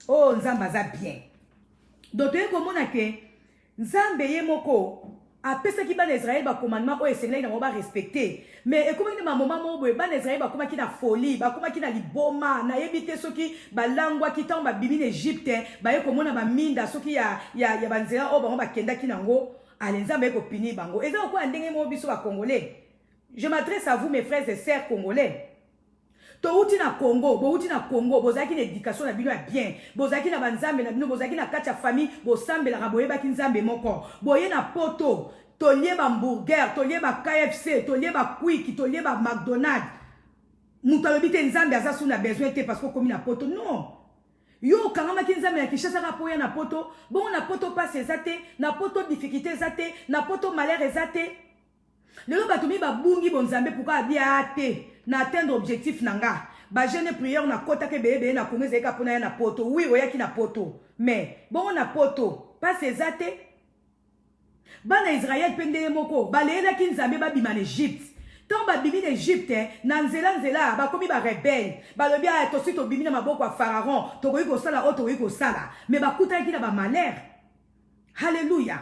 Oh nzamba za bien. Donc tu komona ke nzambe ye moko apesa ki ban Israël ba commandement o esengeli na ba respecter. Mais ekoma ki na moment mo boye ban Israël ba koma ki na folie, ba koma ki na liboma, na yebite soki ba langwa ki tan ba bibi n'Égypte, ba ye komona ba minda soki ya banzela o ba kenda ki nango, alenza ko pini bango. Eza ko ndenge mo biso ba Congolais. Je m'adresse à vous mes frères et sœurs congolais. Touti na Congo, bozaki na éducation na bino ya bien, bozaki na banzambe na bino, bozaki na kati ya famille, bosambela ka boyeba ki nzambe moko, boye na poto, tolie ba hamburger, tolie ba KFC, tolie ba Quick, tolie ba McDonald's. Mutu alobi te nzambe aza su na besoin te parce que komi na poto, non. Yo kangama ki nzambe na Kinshasa ka poya na poto, bon na poto passe ezate, na poto difficulté ezate, na poto malheur ezate. Lelo batumi ba bungi bon nzambe pourquoi abia ate. Na atteindre objectif nanga ba jeune prière na kota ke bebe na kongo zeka pona ya na poto oui oyaki na poto mais bon na poto pas ezate bana Israël pende moko balela ki nzambe ba bima na Égypte tant ba bimi na Égypte na nzela ba komi ba rebelle ba lobi a to sito bimi na maboko ya pharaon to koyi ko sala auto koyi ko sala mais ba kuta ki na ba malheur. Alléluia.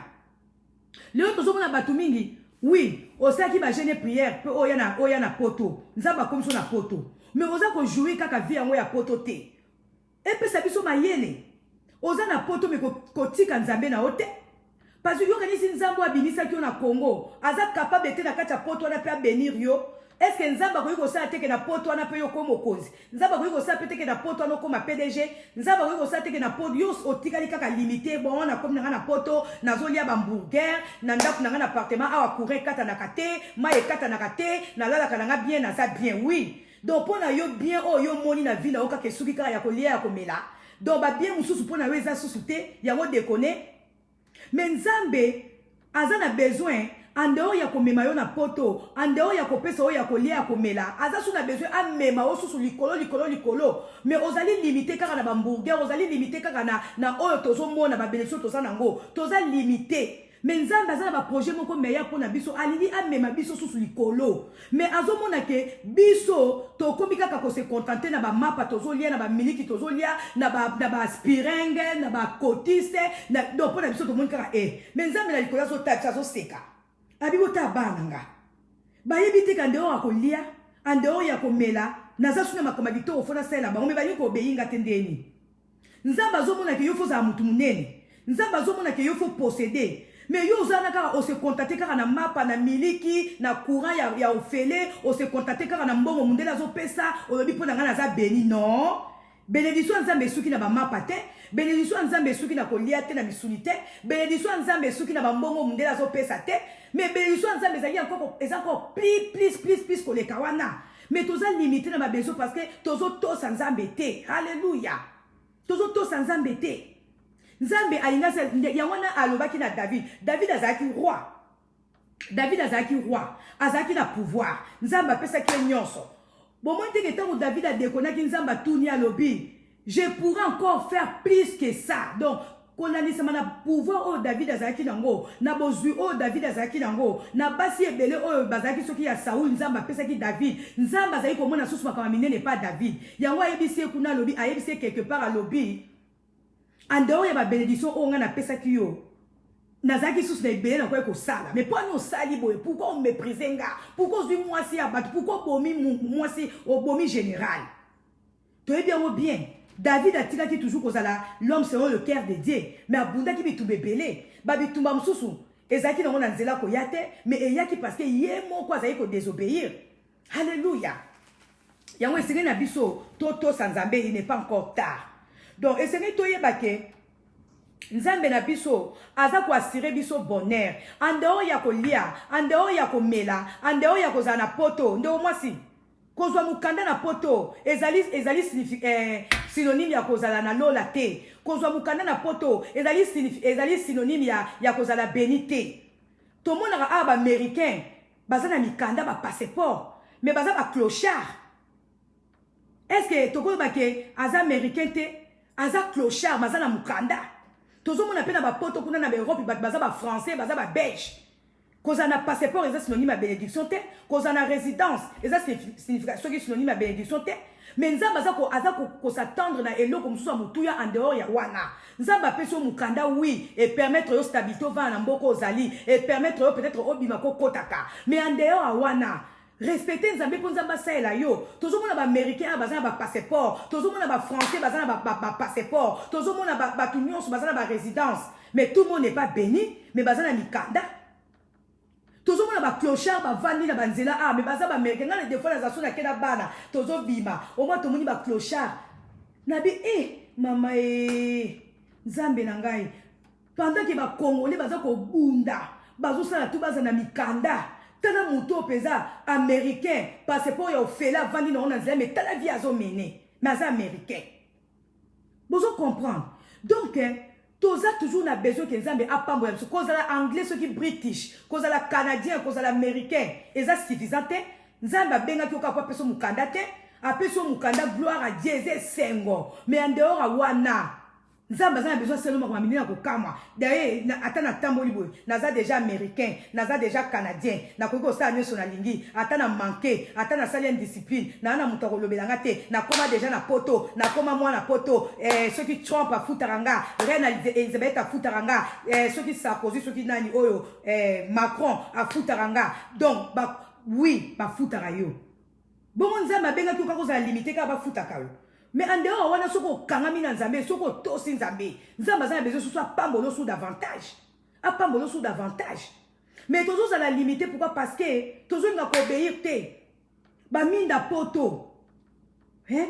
Leo tozo mona batu mingi. Oui, osaki ba jeune prière pe oya na poto. Nzamba comme so na poto. Mais oza ko jouer kaka vie yango ya poto te. Et pe sabiso mayele. Oza na poto me ko tika nzambe na ote. Parce que yo kanisi nzambo abimisa ki na Congo, aza capable te na kati ya poto na pe bénir yo. Est-ce que nzamba ko yiko sa teke na poto na pe yo ko mokonzi? Nzamba ko yiko sa pe teke na poto na ko ma PDG, nzamba ko yiko sa teke na poto yo otikali kaka limité bon na comme na poto na zolia ba hamburger, na ndaku na na appartement awa courir kata na kate, maye kata na kate, na lala kana bien na ça bien oui. Donc pona yo bien oh yo moni na vie na oka ke suki kaka ya kolia ya komela. Donc ba bien mususu pona weza susute yango déconner. Mais nzambe aza na besoin andeo ya komema yo na poto, andeo ya kopesa o ya kolia ya komela, aza su na besoin amema o susu likolo, mais ozali limité kaka na ba hamburger, ozali limité kaka na oyo tozo mona ba bénédiction toza nango, toza limité. Mais nzambe aza na ba projet moko meya pona biso, alili amema biso susu likolo. Mais azo mona ke biso to komi kaka ko se contenter na ba mapa tozo lia na ba miliki tozo lia na ba aspiringue na ba cotiste na do pona biso to mona kaka mais nzambe na likolo zo tap zo seka. Abibota bananga bayebi te kandeo akolia andeo ya komela naza suna makama bito ofona sela bango me bali ko beyinga tendeni. Nzamba azomona ke yo fo za mutu munene, nzamba azomona ke yo fo posséder, mais yo zana kaka o se contacter kaka na mapa na miliki na courant ya ofele, o se contacter kaka na mbongo mundela zo pesa o lobi pona ngana za beni non. Bénédiction nzambe suki na ba mapa te, bénédiction nzambe suki na kolia te na misuni te, bénédiction nzambe suki na ba mbongo mundela zo pesa te, mais bénédiction nzambe ezali encore plus koleka wana. Mais toza limité na ba besoin parce que tozo to sa nzambe te. Alléluia. Tozo to sa nzambe te. Nzambe alinga sa yangwana alobaki na David azaki roi. David azaki roi, azaki na pouvoir. Nzambe apesa ki nyonso. Bon, moi, que tant que David a déconné qu'il n'a tourné à lobby, je pourrais encore faire plus que ça. Donc, qu'on a dit ça, on a pouvoir au David Azaki Nango, na bozu au David Azaki Nango, na basi ebele au Bazaki Soki à Saoul, Nzamba Pesaki David, Nzamba Zaki comme on a sous ma caminée n'est pas David. Yawa ebisi kuna lobby, a ebisi quelque part à lobby. En dehors, il y a ma bénédiction, on a Pesaki yo. Nazaki sous les bébés na quoi sala mais pas nous sali boy pourquoi on méprise nga pourquoi du moi si abat pourquoi bomi moi si au bomi général tu es bien David a tiré toujours cause l'homme selon le cœur de Dieu mais abunda qui bitu bebele ba bitumba msusu ezaki na mona nzela ko yate mais eyaki parce que yé mon quoi zaiko désobéir. Alléluia. Yango esenge na biso toto sanzambe il n'est pas encore tard donc esenge to yebake nzambe na biso aza ko assurer biso bonheur andeo ya kolia andeo ya komela andeo ya kozana poto ndo mwasi kozwa mukanda na poto ezali synonyme ya kozala na lola te. Kozwa mukanda na poto ezali synonyme ya kozala béni te. Tomonaka a ba américain baza na mikanda ba passeport mais baza ba clochard. Est-ce que tokoyeba ke aza américain te aza clochard baza na mukanda. Tozomona pe na ba poto kuna na Europe baza ba français baza ba belge. Koza na passeport eza synonyme ya bénédiction te. Koza na résidence eza signification qui synonyme ya bénédiction te. Mais nzamba aza ko s'attendre na eloko mususu ya mutuya en dehors ya wana. Nzamba peso mukanda oui et permettre yo stabilité va na mboko ozali et permettre yo peut-être obima ko kotaka. Mais en dehors ya wana respecter nzambe po nzamba saela yo. Tozomona ba américain baza na ba passeport, tozomona ba français baza na ba passeport, tozomona ba nyonso baza na ba résidence. Mais tout le monde n'est pas béni, mais baza na mikanda. Tozo mona ba clochard ba vandi na banzela mais baza ba américain na des fois na zaso na kena bana tozo bima au moins tomoni ba clochard nabi mama nzambe na ngai pendant que ba congolais baza ko bunda bazo sala tout baza na mikanda tala muto peza américain passeport ya ofela vandi na ona nzela mais tala vie azo mené mais aza américain bozo comprendre donc toza toujours na besoin que nzambe apambo ya kozala anglais soki british kozala canadien kozala américain eza suffisant te nzambe abengaki oka po apeso mukanda te apeso mukanda gloire à Dieu eze sengo mais en dehors a wana nzambe aza na besoin seulement kwa minina kokamwa d'ailleurs ata na tamboli boy naza déjà américain naza déjà canadien na koki osala nyonso na lingi ata na manqué ata na sali indiscipline na muto akolobelanga te na koma déjà na poto na koma mwana poto soki Trump afutaka nga reine Elizabeth afutaka nga soki Sarkozy soki nani oyo Macron afutaka nga donc oui bafutaka yo bongo nzambe abengaki oka kozala limité kaka bafutaka yo. Mais en dehors, on a ce qu'on kangami dans Zambé, ce qu'on tosi Zambé. Zambé a besoin de soit pambolo sous davantage. A pambolo sous davantage. Mais toujours à la limiter, pourquoi? Parce que toujours n'a pas obéir te. Ba minda poto. Hein?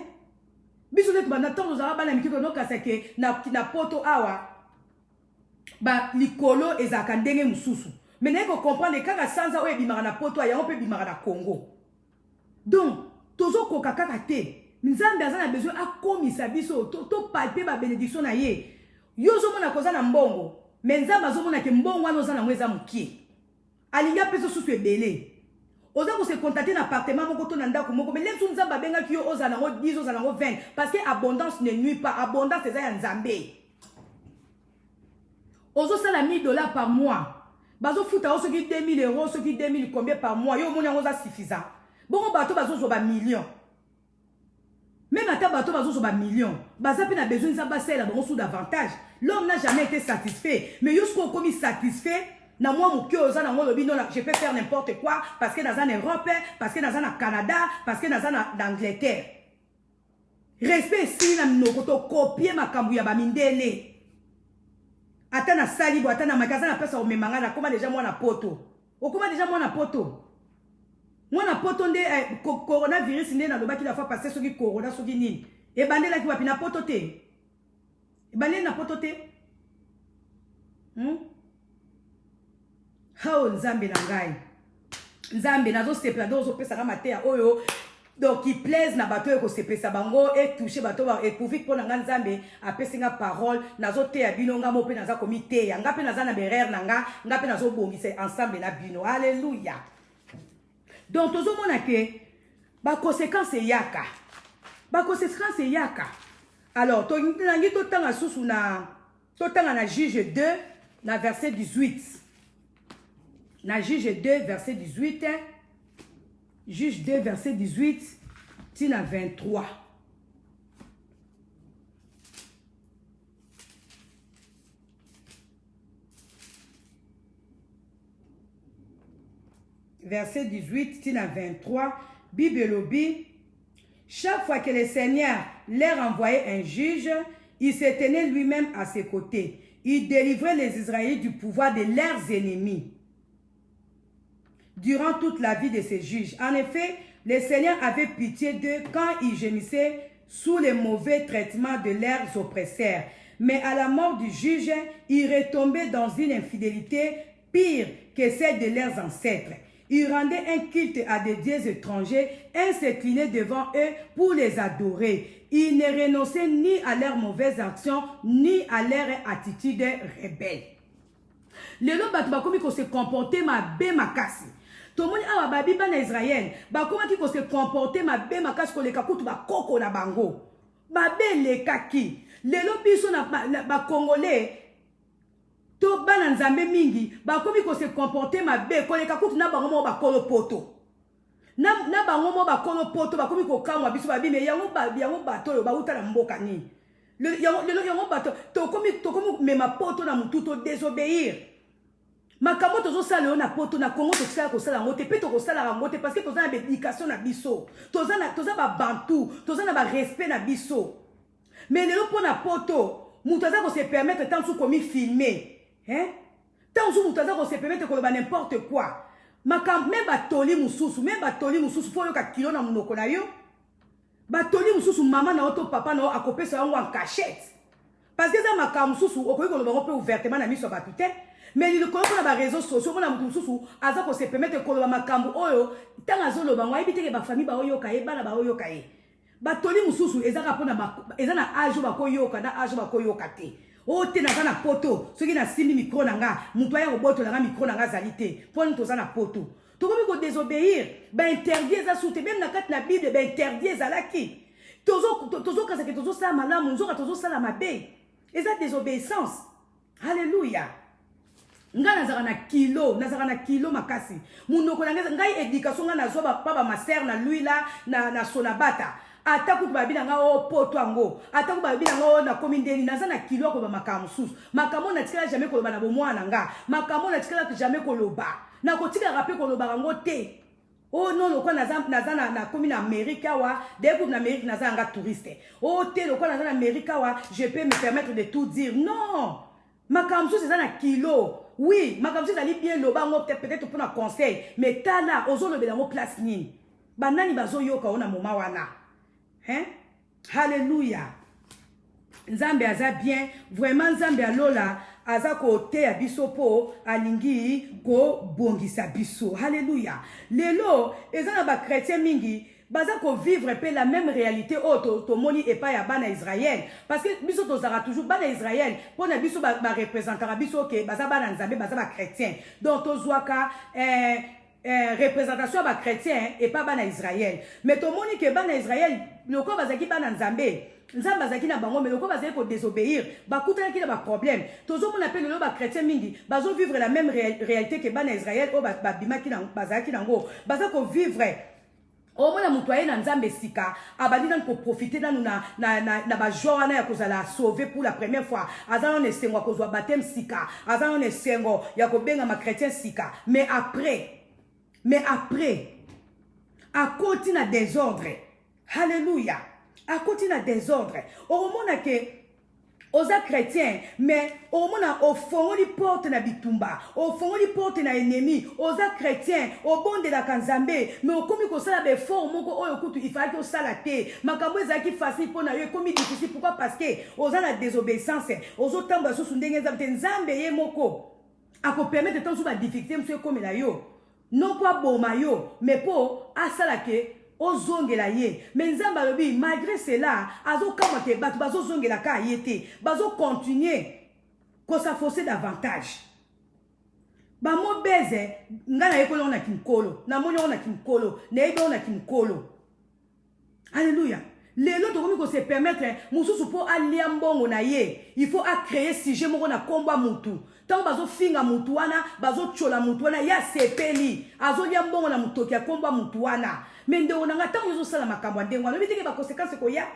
Bisonet ba natang nous araba na mikiko no kaseke na poto awa. Ba likolo ezaka ndenge mususu. Mais n'est ko comprendre kaka sanza oye bimara na poto ya on peut bimara na Congo. Donc, toujours ko kaka te. Nzambe aza na besoin akomisa biso to palper ba bénédiction na ye. Yo zomona koza na mbongo, mais nzambe azomona ke mbongo wana oza na mweza mukie. Alinga peso susu ebele. Oza ko se contacter na appartement moko to na ndako moko, mais lemsu nzambe benga ki yo oza na 10 oza na 20 parce que abondance ne nuit pas, abondance eza ya nzambe. Ozo sala $1000 par mois. Bazo futa oso ki 2000 euros, oso ki 2000 combien par mois. Yo mona oza suffisant. Bongo bato bazo zo ba millions. Même à tabato bazo ba millions. Baza pe na besoin nzamba sela bon sous davantage. L'homme n'a jamais été satisfait, mais jusqu'au commis satisfait, na moi mon cœur oza na moi lobi non je peux faire n'importe quoi parce que dans en Europe, parce que dans en Canada, parce que dans en Angleterre. Respect si na mnokoto copier makambu ya ba mindele. Ata na salibo ata na makaza na pesa o memanga na koma déjà moi na poto. Okoma déjà moi na poto. Moi na poto nde coronavirus nde na loba ki la fois passer soki corona soki nini e bandela ki wapi na poto te e bandela na poto te hao nzambe na ngai nzambe nazo sepela dozo pesa kama te oyo donc qui plaise na bato ko sepesa bango et toucher bato ba et pouvoir pour nga nzambe apesinga parole nazo te ya bino nga mo pe naza komite ya nga pe naza na berere na nga pe nazo bongisa ensemble na bino alléluia. Donc, tout le monde a que ba conséquence yaka. Ba conséquence yaka. Alors, to ngi to tanga susu na to tanga na Juge 2 na verset 18. Na Juge 2 verset 18. Juge 2 verset 18 tina 23. Verset 18, tina 23, Bible lobby. Chaque fois que le Seigneur leur envoyait un juge, il se tenait lui-même à ses côtés. Il délivrait les Israélites du pouvoir de leurs ennemis durant toute la vie de ces juges. En effet, le Seigneur avait pitié d'eux quand ils gémissaient sous les mauvais traitements de leurs oppresseurs. Mais à la mort du juge, ils retombaient dans une infidélité pire que celle de leurs ancêtres. Ils rendaient un culte à des dieux étrangers et s'inclinaient devant eux pour les adorer. Ils ne renonçaient ni à leurs mauvaises actions, ni à leur attitude rebelle. Lelo bato bakomi ko se comporter mabe makasi. Tomoni awa babi bana Israël, bakomaki ko se comporter mabe makasi koleka kutu bakoko na bango. Babe lekaki. Lelo biso na ba Congolais to bana nzambe mingi bakomi ko se comporter mabe koleka kutu na bango mo bakolo poto. Na bango mo bakolo poto bakomi ko kamwa biso babi me yango bato yo bauta na mboka ni. Yango bato tokomi mema poto na mututo désobéir. Makambo tozo sala na poto na Congo to tsala ko sala ngote pe to ko sala ngote parce que toza na éducation na biso. Toza ba bantu, toza na ba respect na biso. Mais lelo pona poto, mutaza ko se permettre tant sou komi filmer, hein? Tant sou mutaza ko se permettre ko ba n'importe quoi. Makambo même ba toli mususu fo yo ka kilo na munoko na yo. Ba toli mususu mama na oto papa na akopesa yango en cachette. Parce que ça makambo mususu okoyi ko loba ko pe ouvertement na miso ba pute. Mais il connaît pas les réseaux sociaux, on a mutu mususu aza ko se permettre ko loba makambo oyo tanga zo loba ngwa ibiteke ba famille ba oyo kaye bana ba oyo kaye. Ba toli mususu ezaka pona ezana âge ba ko yoka na âge ba ko yoka te. O te na kana poto, soki na simbi micro na nga, mutu ya roboto na nga micro na nga zalité. Pon to za na poto. To komi ko désobéir, ba interdire za soute même na kat na Bible ba interdire za laki. Tozo kaza ke tozo sa malamu, nzoka tozo sala mabe. Eza désobéissance. Alléluia. Nga nazaka na kilo makasi. Munoko na ngai éducation nga nazo ba ma sœur na lui là na sonabata. Ataku babi na nga o poto ango. Ataku babi na nga o na komindeni naza na kilo ko ba makamu susu. Makamu na tikala jamais ko ba na bomwana nga. Makamu na tikala jamais ko loba. Na ko tikala rapé ko loba ngo te. Oh non, le quoi naza na commune Amérique wa, dès que na Amérique naza nga touriste. Oh te le quoi naza na Amérique wa, je peux me permettre de tout dire. Non. Makamu susu c'est na kilo. Oui, ma comme si ça bien le bas, peut-être pour un conseil, mais t'as là, aux autres, dans place ni. Banani bazo yoka ona moma wana. Hein? Alléluia. Nzambe aza bien, vraiment Nzambe alola, aza kote ya biso po, alingi ko bongisa biso. Alléluia. Lelo, ezana ba chrétien mingi, baza ko vivre pe la même réalité au to moni et pas ya bana Israël parce que biso to zara toujours bana Israël pour na biso ba représentera biso ke baza bana nzambe baza ba chrétien donc to zwaka représentation ba chrétien et pas bana Israël mais to moni ke bana Israël loko bazaki bana nzambe nzambe bazaki na bango mais loko bazaki ko désobéir bakutana ki na ba problème tozo mona pe lelo ba chrétien mingi bazo vivre la même réalité que bana Israël o ba bimaki na bazaki nango baza ko vivre au moins mutu aye na nzambe sika abandi nan ko profiter nanu na ba joie na ya kozala sauver pour la première fois azana ne sengo kozwa baptême sika azana ne sengo ya ko benga ma chrétien sika mais après à côté na désordre alléluia à côté na désordre au moment que oza chrétien mais au mona au fond di porte na bitumba au fond di porte na ennemi oza chrétien au bon de la kanzambe mais au komi ko sala be fort moko oyo kutu il fallait que sala te makambo ezaki facile pona yo komi difficile pourquoi parce que oza na désobéissance ozo tamba so sundenge nzambe nzambe ye moko ako permettre tant sous ba difficulté monsieur comme la yo non pas boma yo mais po asala ke ozongela ye mais nzamba lobi malgré cela azo kamate batu bazo zongela ka yete bazo continuer ko s'afforcer davantage ba mo beze ngana yekolo na kimkolo na monyo na kimkolo na ebe na kimkolo alléluia lelo to komi ko se permettre mususu po alia mbongo na ye il faut à créer sujet moko na komba mutu tant bazo finga mutu wana bazo chola mutu wana ya sepeli azo lia mbongo na mutoki ya komba mutu wana mais ndeko nanga tant ozo sala makambo ndengo na biteke ba conséquences ko ya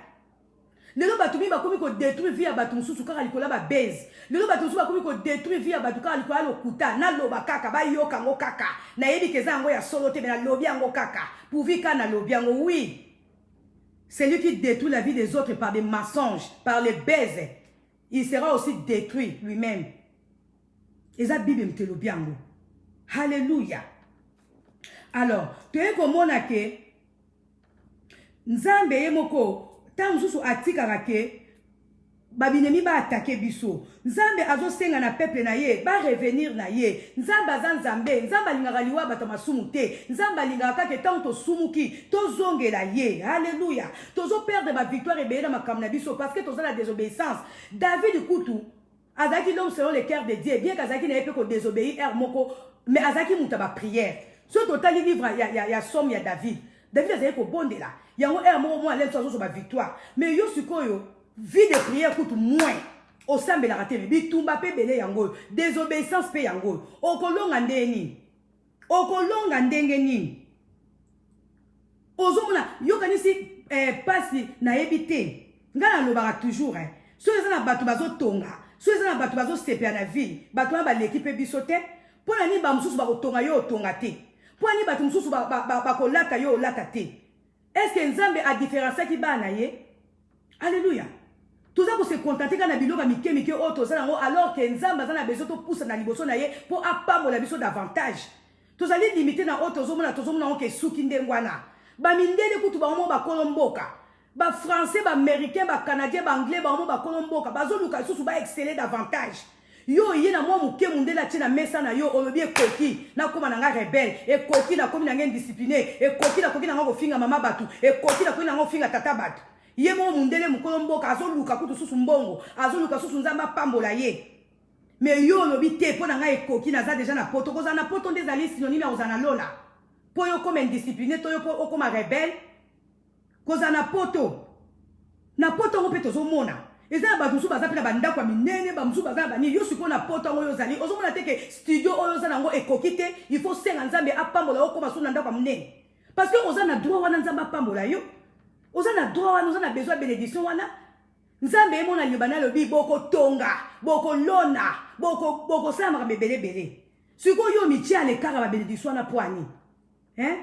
lelo batu mi ba komi ko détruire vie ya batu mususu kaka likola ba base lelo batu mususu ba komi ko détruire vie ya batu kaka likola lokuta na loba kaka ba yoka ngo kaka na yebi keza ngo ya solo te na lobi ngo kaka pour vivre na lobi ngo oui. C'est lui qui détruit la vie des autres par des mensonges, par les baises. Il sera aussi détruit lui-même. Et ça, Bible me le bien. Alléluia. Alors, tu es comme on a que Nzambe yemoko, tant mususu atika rake, babinemi ba attaquer biso. Nzambe azo senga na peuple na ye, ba revenir na ye. Nzambe azan nzambe, nzambe alingaka liwa bato masumu te. Nzambe alingaka ke tanto sumuki, to zongela ye. Alléluia. Tozo perdre ma victoire ebele na makambo na biso parce que tozo la désobéissance. David Koutou azaki l'homme selon le cœur de Dieu, bien qu'azaki na pe ko désobéir moko, mais azaki muta ba prière. Ce total livre ya somme ya David. David azaki ko bondela. Yango moko mo alem so ba victoire. Mais yo sikoyo vie de prière coûte moins. Au sein de la raté, bitumba pe bele yango, désobéissance pe yango. Okolonga ndeni. Okolonga ndengeni. Ozomona yokanisi pasi na ebité. Ngana lobaka toujours hein. So ezana batu bazo tonga, so ezana batu bazo sepia na vie, batu ba l'équipe bisote. Pona ni ba mususu ba tonga yo tonga te. Pona ni batu mususu ba kolata yo lata te. Est-ce que Nzambe a différencié ki ba na ye? Alléluia. Tout ça pour se contenter quand na biloba mike auto alors que Nzamba za na besoin to pousse na liboso na ye pour apambo la biso davantage. Tous allez limiter na auto zomona ke suki ndengwana. Ba mindele kutu ba mo ba kolomboka. Ba français, ba américain, ba canadien, ba anglais ba mo ba kolomboka. Ba zo luka susu ba exceller davantage. Yo ye na mo muke mundela tina mesa na yo olobi ekoki na koma na nga rebelle ekoki na komi na nga indiscipliné ekoki na nga ko finga mama batu ekoki na komi na nga finga tata batu. Ye mo mundele mukolomboka azoluka kutu susu mbongo azoluka susu nzamba pambola ye. Mais yo lobi te pona nga ekoki na za déjà na poto koza na poto ndezali synonyme ya ozana lola. Po yo comme indiscipliné to yo po comme rebelle koza na poto ngo pe tozomona. Eza ba musu baza pela banda kwa minene ba musu baza bani yo siko na poto ngo yo zali ozomona te ke studio oyo za nango ekoki te il faut senga nzambe apambola okoma suna ndako minene parce que ozana droit wana nzamba apambola yo. Oza na droit wana, oza na besoin de bénédiction wana. Nzambe mona libana lobi boko tonga, boko lona, boko sama bele. Siko yo michi aleka ba bénédiction wana poani. Hein?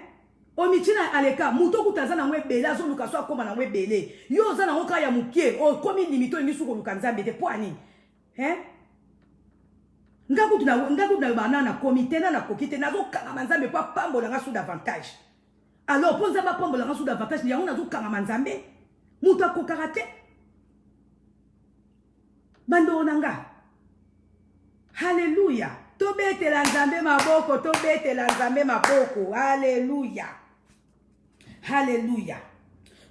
O michi na aleka muto kutaza na mwebele azo luka so akoma na mwebele. Yo oza na ngoka ya mukie, o komi limito ngisu ko luka nzambe te poani. Hein? Ngaku tuna banana komite na kokite nazo kanga nzambe pa pambola nga sous davantage. Alors, pour nzamba pambola nga sous davantage, ni yango nazo kanga nzambe. Muta ko karate. Bando nanga. Alléluia. Tobete la nzambe maboko, tobete la nzambe maboko. Alléluia. Alléluia.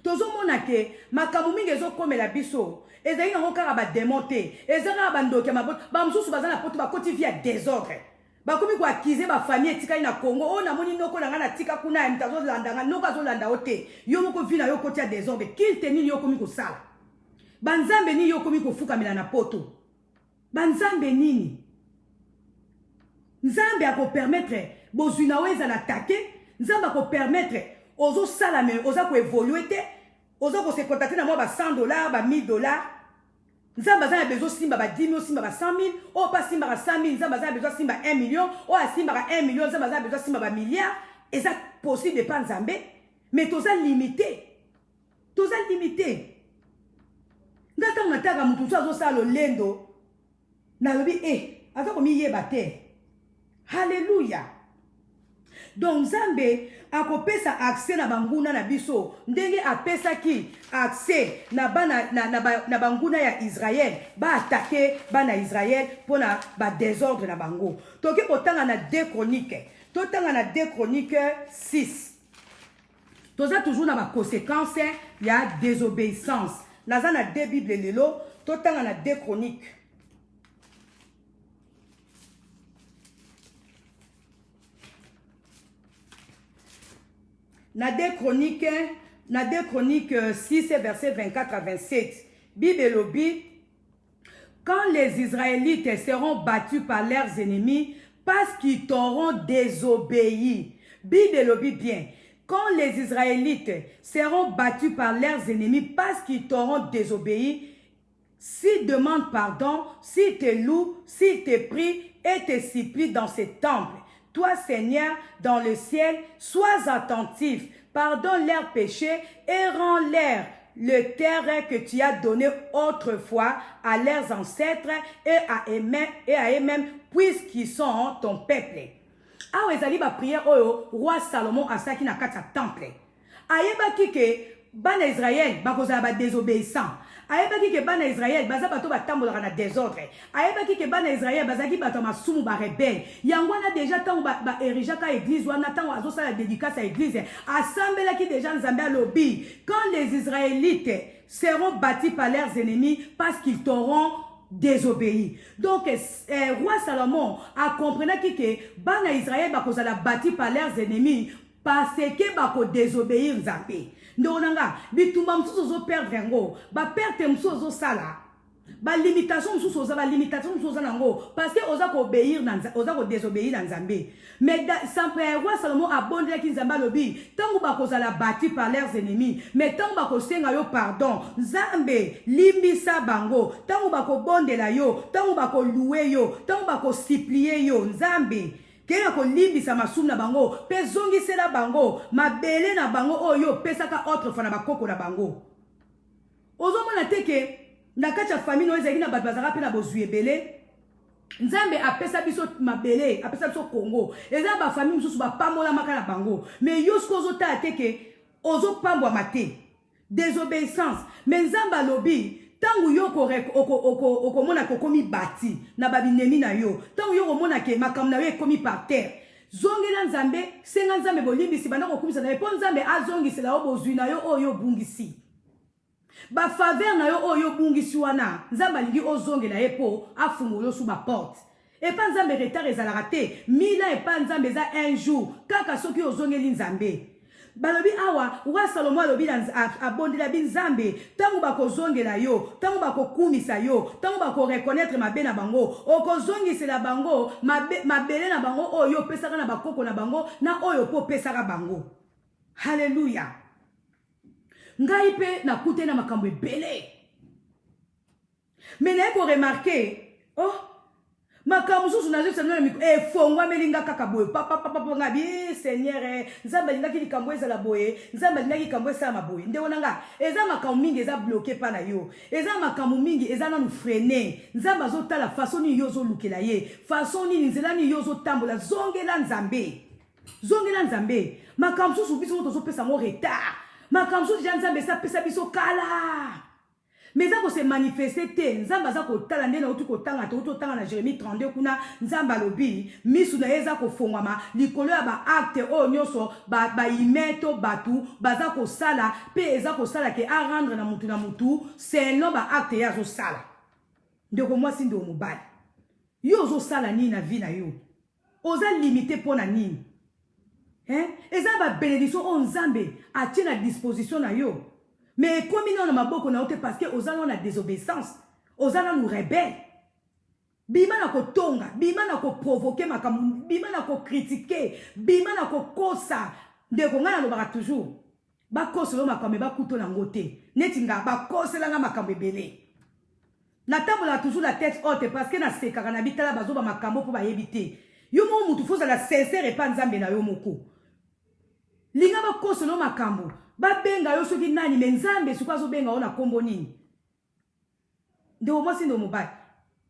Tozo monake makamu mingi ezo komela biso. Ezali nango kaka ba démonter. Ezali ba ndoke maboko. Ba mususu bazana poto ba koti via désordre. Bakomi ko accuser ba famille etikali na Congo. O na moni noko na ngana tika kuna mtazo landanga noko azo landa ote. Yo moko vina yo koti ya désordre. Kilte nini yo komi ko sala. Banzambe nini yo komi ko fuka mela na poto. Banzambe nini. Nzambe ako permettre bozuna weza na attaquer. Nzambe ako permettre ozo sala me oza ko évoluer te. Ozo ko se contacter na moi ba $100, ba $1000. Nzamba za besoin simba ba 10 000, simba ba 100 000, o pas simba ba 100 000, nzamba za besoin simba 1 million, o a simba ba 1 million, nzamba za besoin simba ba milliard, et ça possible de pas nzambe, mais toza limité. Toza limité. Ngata unataka mtu so azo sala lendo na lobi azo komi yeba te. Alléluia. Donc Nzambe akopesa accès na banguna na biso ndenge apesa ki accès na banguna ya Israël ba attaquer bana Israël pona ba désordre na bango. Toki kotanga na 2 Chroniques. Totanga na 2 Chroniques 6. Toza toujours na ba conséquences ya désobéissance. Naza na 2 Bible lelo totanga na 2 Chroniques. Na 2 Chroniques 6 verset 24 à 27. Bible lobi, quand les Israélites seront battus par leurs ennemis parce qu'ils t'auront désobéi. Bible lobi bien. Quand les Israélites seront battus par leurs ennemis parce qu'ils t'auront désobéi, s'ils demandent pardon, s'ils te louent, s'ils te prient et te supplient dans ce temple, toi, Seigneur, dans le ciel, sois attentif, pardonne leurs péchés et rends-leur le terre que tu as donné autrefois à leurs ancêtres et à eux-mêmes, puisqu'ils sont ton peuple. Ah ouais, ezali ba prière oyo roi Salomon asaki na kati ya temple. Ayeba ki ke bana Israël bakozala ba désobéissant. ayebaki ke bana Israël baza bato batambolaka na désordre ayebaki ke bana Israël bazaki bato masumu ba rebelle yango wana déjà tango ba erigeaka église wana tango azosala dédicace à église assemblelaki déjà nzambe alobi quand les Israélites seront bâtis par leurs ennemis parce qu'ils t'auront désobéi. Donc roi Salomon a compris que bana Israël bakozala bâti par leurs ennemis parce que bako désobéir nzambe. Ndonanga bitumba msusu zo perdre ngo ba perte msusu zo sala ba limitation msusu zo ba limitation msusu nango parce que oza ko obéir oza ko désobéir na nzambe. Mais sans roi Salomon a bondé ki nzambe lobi tango bakozala bâti par leurs ennemis mais tango bako senga yo pardon nzambe limbisa bango tango bako bondela yo tango bako louer yo tango bako supplier yo nzambe kena ko limbisa masumu na bango pe zongisela bango mabele na bango oyo pesaka autre fois na bakoko na bango ozomona teke na kati ya famille no ezaki na bato bazaka pe na bozwi ebele nzambe apesa biso mabele apesa biso kongo eza ba famille mususu bapambola maka na bango mais yo siko ozotala teke ozopambwama te désobéissance mais nzambe alobi tangu yo okomona kokomi bati na babinemi na yo tangu yo komona ke makambo na yo ekomi par terre zongela nzambe senga nzambe bolimbisi banda kokumisa na ye mpo nzambe azongisela yo bozwi na yo oyo obungisi bafavere na yo oyo obungisi wana nzambe alingi ozongela ye mpo afungola yo su baporte epa nzambe retard ezalaka te mila epa nzambe eza un jour kaka soki ozongeli nzambe balobi awa roi Salomo alobi abondela binzambe tango bakozongela yo tango bakokumisa yo tango bakoreconnaître mabe na bango okozongisela bango mabele na bango oyo opesaka na bakoko na bango na oyo po opesaka bango. Haleluya. Ngai pe nakute na makambo ebele mais naye ko remarquer makambo susu na zefu na miko fongwa melinga kaka boye papa nga bi seigneur nzamba lingaki likambo ezala boye nzamba lingaki likambo esala boye nde wonanga eza makambo mingi eza bloqué pa na yo eza makambo mingi eza nanu freiner nzamba zotala façon ni yo zo lukela ye façon ni nzela ni yo zo tambola zongela nzambe makambo susu biso to zo pesa mo retard makambo susu nzambe sa pesa biso kala mais ça se manifester te nzamba za ko tala ndena utu ko tanga to tanga na Jérémie 32 kuna nzamba lobi misu na yeza ko fongwama likolo ya ba acte o nyoso ba imeto batu baza ko sala pe eza ko sala ke a rendre na mutu c'est non ba acte ya zo sala ndeko moi sindo mobali yo zo sala ni na vie na yo oza limité pona nini eza ba bénédiction o nzambe a tient à disposition na yo. Mais comme il y a maboko na ote parce que ozana na désobéissance, ozana nous rebelle. Bima na ko tonga, bima na ko provoquer makamu, bima na ko critiquer, bima na ko kosa. Ndeko ngana lo baka toujours. Ba kosa lo makamu ba kuto na ngote. Netinga ba kosa la makamu ebele. Na tabola toujours la tête haute parce que na sekaka na bitala bazo ba makambo po ba yebite. Yo mo mutu foza la sincère et pas nzambe na yo moko. Linga ba kosa lo makambo. Ba benga yo soki nani menzambe sukazo benga ona kombo nini ndo mo sindo mobali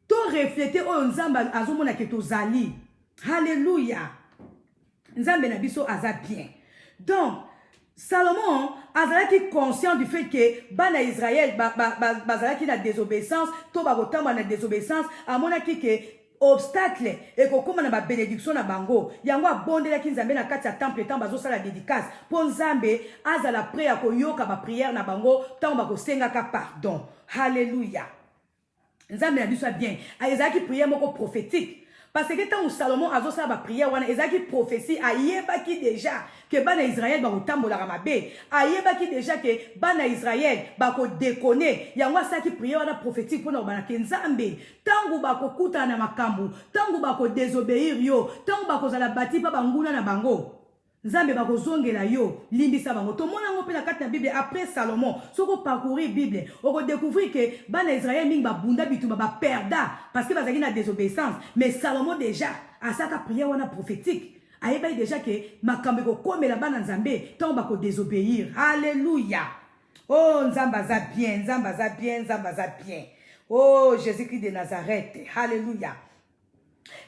to refléter o nzamba azomona ke tozali. Haleluya. Nzambe na biso aza bien. Donc Salomon azalaki conscient du fait que bana Israël bazalaki na désobéissance to bakotamba na désobéissance amonaki ke obstacle et kokoma na ba bénédiction na bango yango abondelaki nzambe na kati ya temple temps bazo sala dédicace po nzambe azala prêt ya koyoka ba prière na bango tant ba kosenga ka pardon. Haleluya. Nzambe na biso bien ezaki prière moko prophétique parce que tant Salomon azo sala ba prière wana ezaki prophétie ayebaki déjà que bana Israël ba kotambola mabe ayebaki déjà que bana Israël ba ko déconner yango saki prière wana prophétique pona bana ke nzambe tangu ba ko kuta na makambu tangu ba ko désobéir yo tangu ba ko zala bati pa banguna na bango nzambe ba ko zongela yo limbisa bango to mona ngo pe na kati na Bible après Salomon soko parcourir Bible on ko découvrir que bana Israël mingi ba bunda bitumba ba perda parce que bazaki na désobéissance mais Salomon déjà a saka prière wana prophétique ayeba déjà que makambe ko komela bana nzambe tant ba ko désobéir. Alléluia. Oh nzamba za bien, nzamba za bien, nzamba za bien. Oh Jésus-Christ de Nazareth. Alléluia.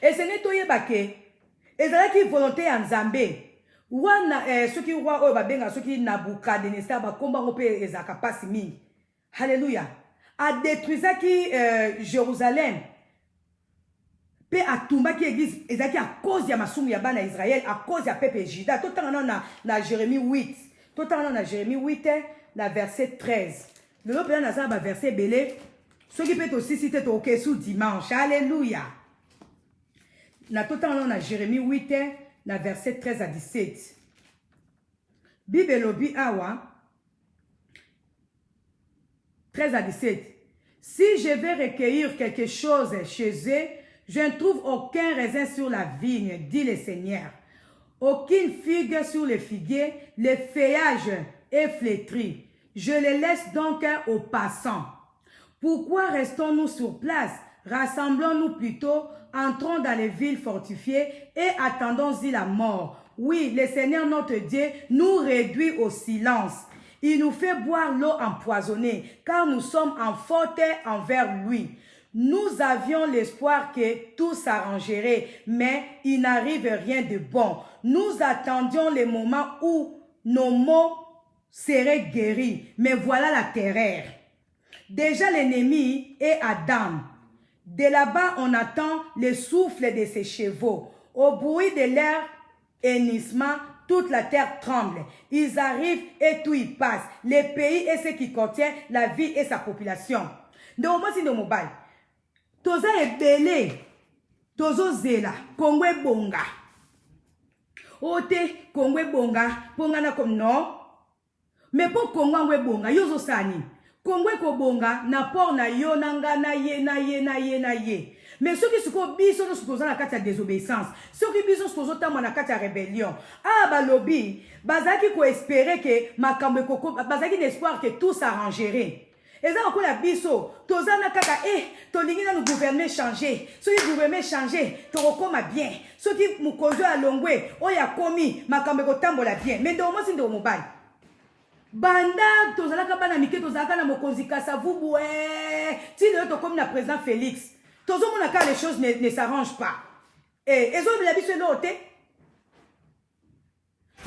Et ce n'est toyeba ke ezalaki volonté ya nzambe wana soki roi o babenga soki Nabukadnezar ba komba ngo pe ezaka pasi mingi. Alléluia. a détruit Jérusalem. Pe atumba qui église ezaki à cause de masumu ya bana Israël, à cause de peuple Juda. Tout temps na Jérémie 8. Tout temps na Jérémie 8 na verset 13. Le nom de Nazar ba verset belé. Ce qui peut aussi citer au sous dimanche. Alléluia. Na tout temps na Jérémie 8 na verset 13 à 17. Bible lobi awa 13 à 17. Si je vais recueillir quelque chose chez eux, je ne trouve aucun raisin sur la vigne, dit le Seigneur. Aucune figue sur le figuier, le feuillage est flétri. Je les laisse donc aux passants. Pourquoi restons-nous sur place? Rassemblons-nous plutôt, entrons dans les villes fortifiées et attendons-y la mort. Oui, le Seigneur notre Dieu nous réduit au silence. Il nous fait boire l'eau empoisonnée, car nous sommes en faute envers lui. Nous avions l'espoir que tout s'arrangerait, mais il n'arrive rien de bon. Nous attendions le moment où nos maux seraient guéris, mais voilà la terreur. Déjà l'ennemi est à Adam. De là-bas, on attend le souffle de ses chevaux. Au bruit de leur hennissement, toute la terre tremble. Ils arrivent et tout y passe. Le pays et ce qui contient la vie et sa population. Donc, moi, c'est de mobile. Toza ebele, tozo zela, kongwe bonga. Ote, kongwe bonga, bonga na comme non. Mais pour kongwe bonga, yozo sani. Kongwe ko bonga, na por na yo, nanga na ye, na ye, na ye, na ye. Mais ceux qui sont biso, nous sommes dans la carte de désobéissance. Ceux qui biso, nous sommes dans la carte de rébellion. Ah, bah, lobby, bazaki ko espérer que ma kambe koko, bazaki d'espoir que tout s'arrangerait. Et ça, on a biso, tozana kaka, tolingi na nous gouverner changer. Ceux qui gouverner changer, to rekoma bien. Ceux qui mukonzo a longwe, oya komi, makambe ko tambola bien. Mais dans moi, c'est dans mobile. Banda, tozala kabana mike, tozala na mokonzi kasa vubu, si le to comme la président Félix. Tozo monaka les choses ne s'arrangent pas. Et ils ont la biso l'autre.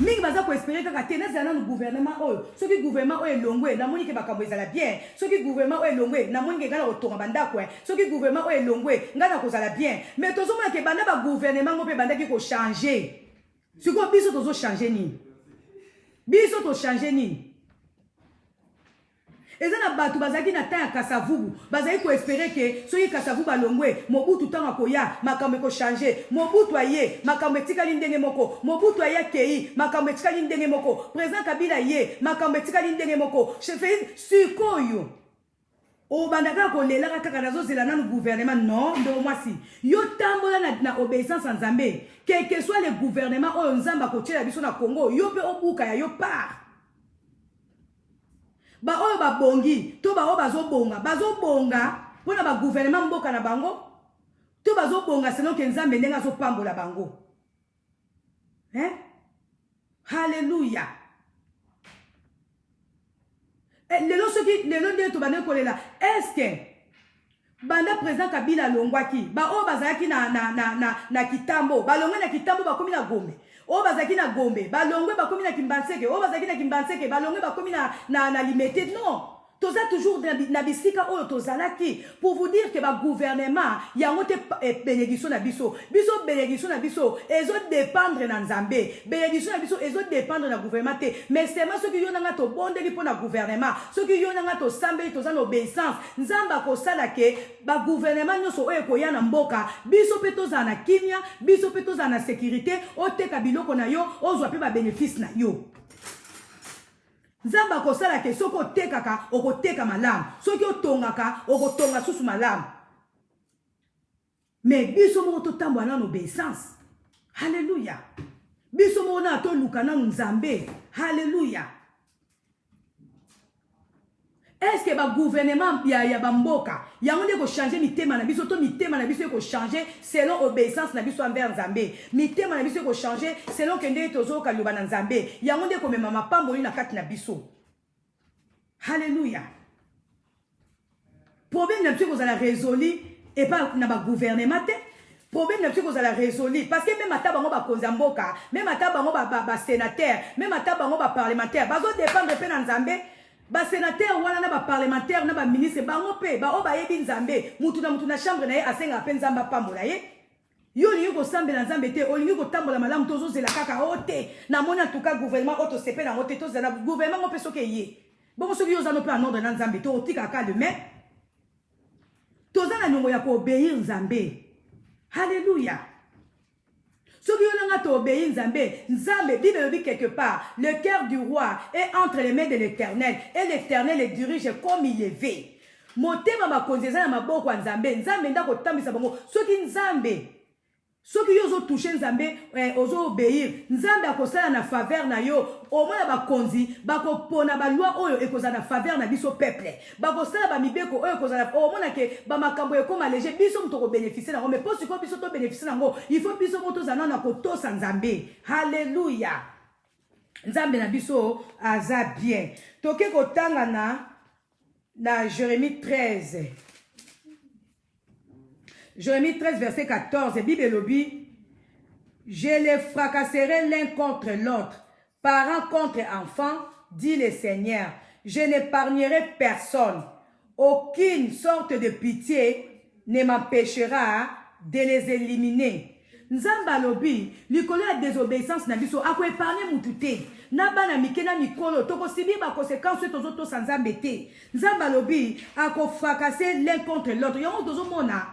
Mingi baza ko espérer kaka tena zana no gouvernement oyo soki gouvernement oyo longwe na moni ke bakambo ezala bien soki gouvernement oyo longwe na moni ke ngana kotonga bandako soki gouvernement oyo longwe ngana kozala bien mais tozo mona ke banda ba gouvernement ngo pe banda ki ko changer siko biso tozo changer nini biso to changer nini ezana batu bazaki na tanya kasavubu bazaki ko espérer que soki kasavubu balongwe mobutu tanga koya makambe ko changer mobutu aye makambe tikali ndenge moko mobutu aye kei makambe tikali ndenge moko président Kabila ye makambe tikali ndenge moko chef sikoyo o bandaka ko lela kaka nazo zela na gouvernement non ndo mwasi yo tambola na obéissance en Nzambe quel que soit le gouvernement o nzamba ko tshela biso na Congo yo pe obuka ya yo part ba oyo ba bongi to ba o bazo bonga pona ba gouvernement mboka na bango to bazo bonga selon que Nzambe ndenga zo pambola bango Hallelujah. Lelo soki lelo nde to bane kolela est-ce que banda président Kabila longwaki ba o bazaki na kitambo balongwe na kitambo bakomi na Gombe o bazaki na Gombe balongwe bakomi na Kimbanseke o bazaki na Kimbanseke balongwe bakomi na Limete non toza toujours na bisika oyo tozalaki pour vous dire que ba gouvernement yango te bénédiction na biso bénédiction na biso ezo dépendre na Nzambe bénédiction na biso ezo dépendre na gouvernement te mais seulement ceux qui yonanga to bondeli pour na gouvernement ceux qui yonanga to sambeli toza na obéissance Nzamba ko sala ke ba gouvernement nyoso oyo ko yana mboka biso pe toza na kimia biso pe toza na sécurité o te kabiloko na yo ozwa pe ba bénéfice na yo Nzamba ko sala ke soko tekaka okoteka malamu soki otongaka okotonga susu malamu mais biso moko totambola na obéissance Alléluia biso moko na to luka na Nzambe Alléluia est-ce que ba gouvernement ya bamboka yango nde ko changer mitema na biso to mitema na biso ko changer selon obéissance na biso envers Nzambe mitema na biso ko changer selon que nde tozo ka loba na Nzambe yango nde ko mema mapambo na kati na biso Alléluia problème na biso ko za résolu et pas na ba gouvernement te problème na biso ko za résolu parce que même ata bango ba konza mboka même ata bango ba sénateur même ata bango ba parlementaire bazo dépendre pe na Nzambe ba sénateur wana na ba parlementaire na ba ministre bango pe ba o ba yebi nzambe mutu na chambre na ye asenga pe nzamba pambola ye yo lingi ko sambela nzambe te o lingi ko tambola malamu tozo zela kaka o te na moni en tout cas gouvernement auto sepe na ngote to zela gouvernement ngo pe soke ye bongo soki yo za no pe en ordre na nzambe to otika ka de main toza na niongo ya ko obéir nzambe. Alléluia. Soki yo nanga to obéir nzambe, nzambe Bible dit quelque part, le cœur du roi est entre les mains de l'Éternel et l'Éternel les dirige comme il est veut. Motema makonzi za na maboko ya nzambe, nzambe ndako tambisa bango. Soki nzambe soki yo zo toucher nzambe ozo obéir, nzambe akosala na faveur na yo, au moins bakonzi bakopona ba loi oyo ekozala na faveur na biso peuple. Bakosala ba mibeko oyo ekozala au moins ke ba makambo ekoma léger biso mutoko bénéficier nango, mais pour siko biso to bénéficier nango, il faut biso moto zana na kotosa nzambe. Alléluia. Nzambe na biso aza bien. Toke kotanga na Jérémie 13. Jérémie 13, verset 14, Bible lobi, je les fracasserai l'un contre l'autre, parents contre enfants, dit le Seigneur. Je n'épargnerai personne. Aucune sorte de pitié ne m'empêchera de les éliminer. Nzamba lobi, likolo la désobéissance na biso, ako épargner mutute. Na bana mike na mikolo, toko sibi ba conséquence tozo to sans embêter. Nzamba lobi, ako fracasser l'un contre l'autre. Yongo tozo mona.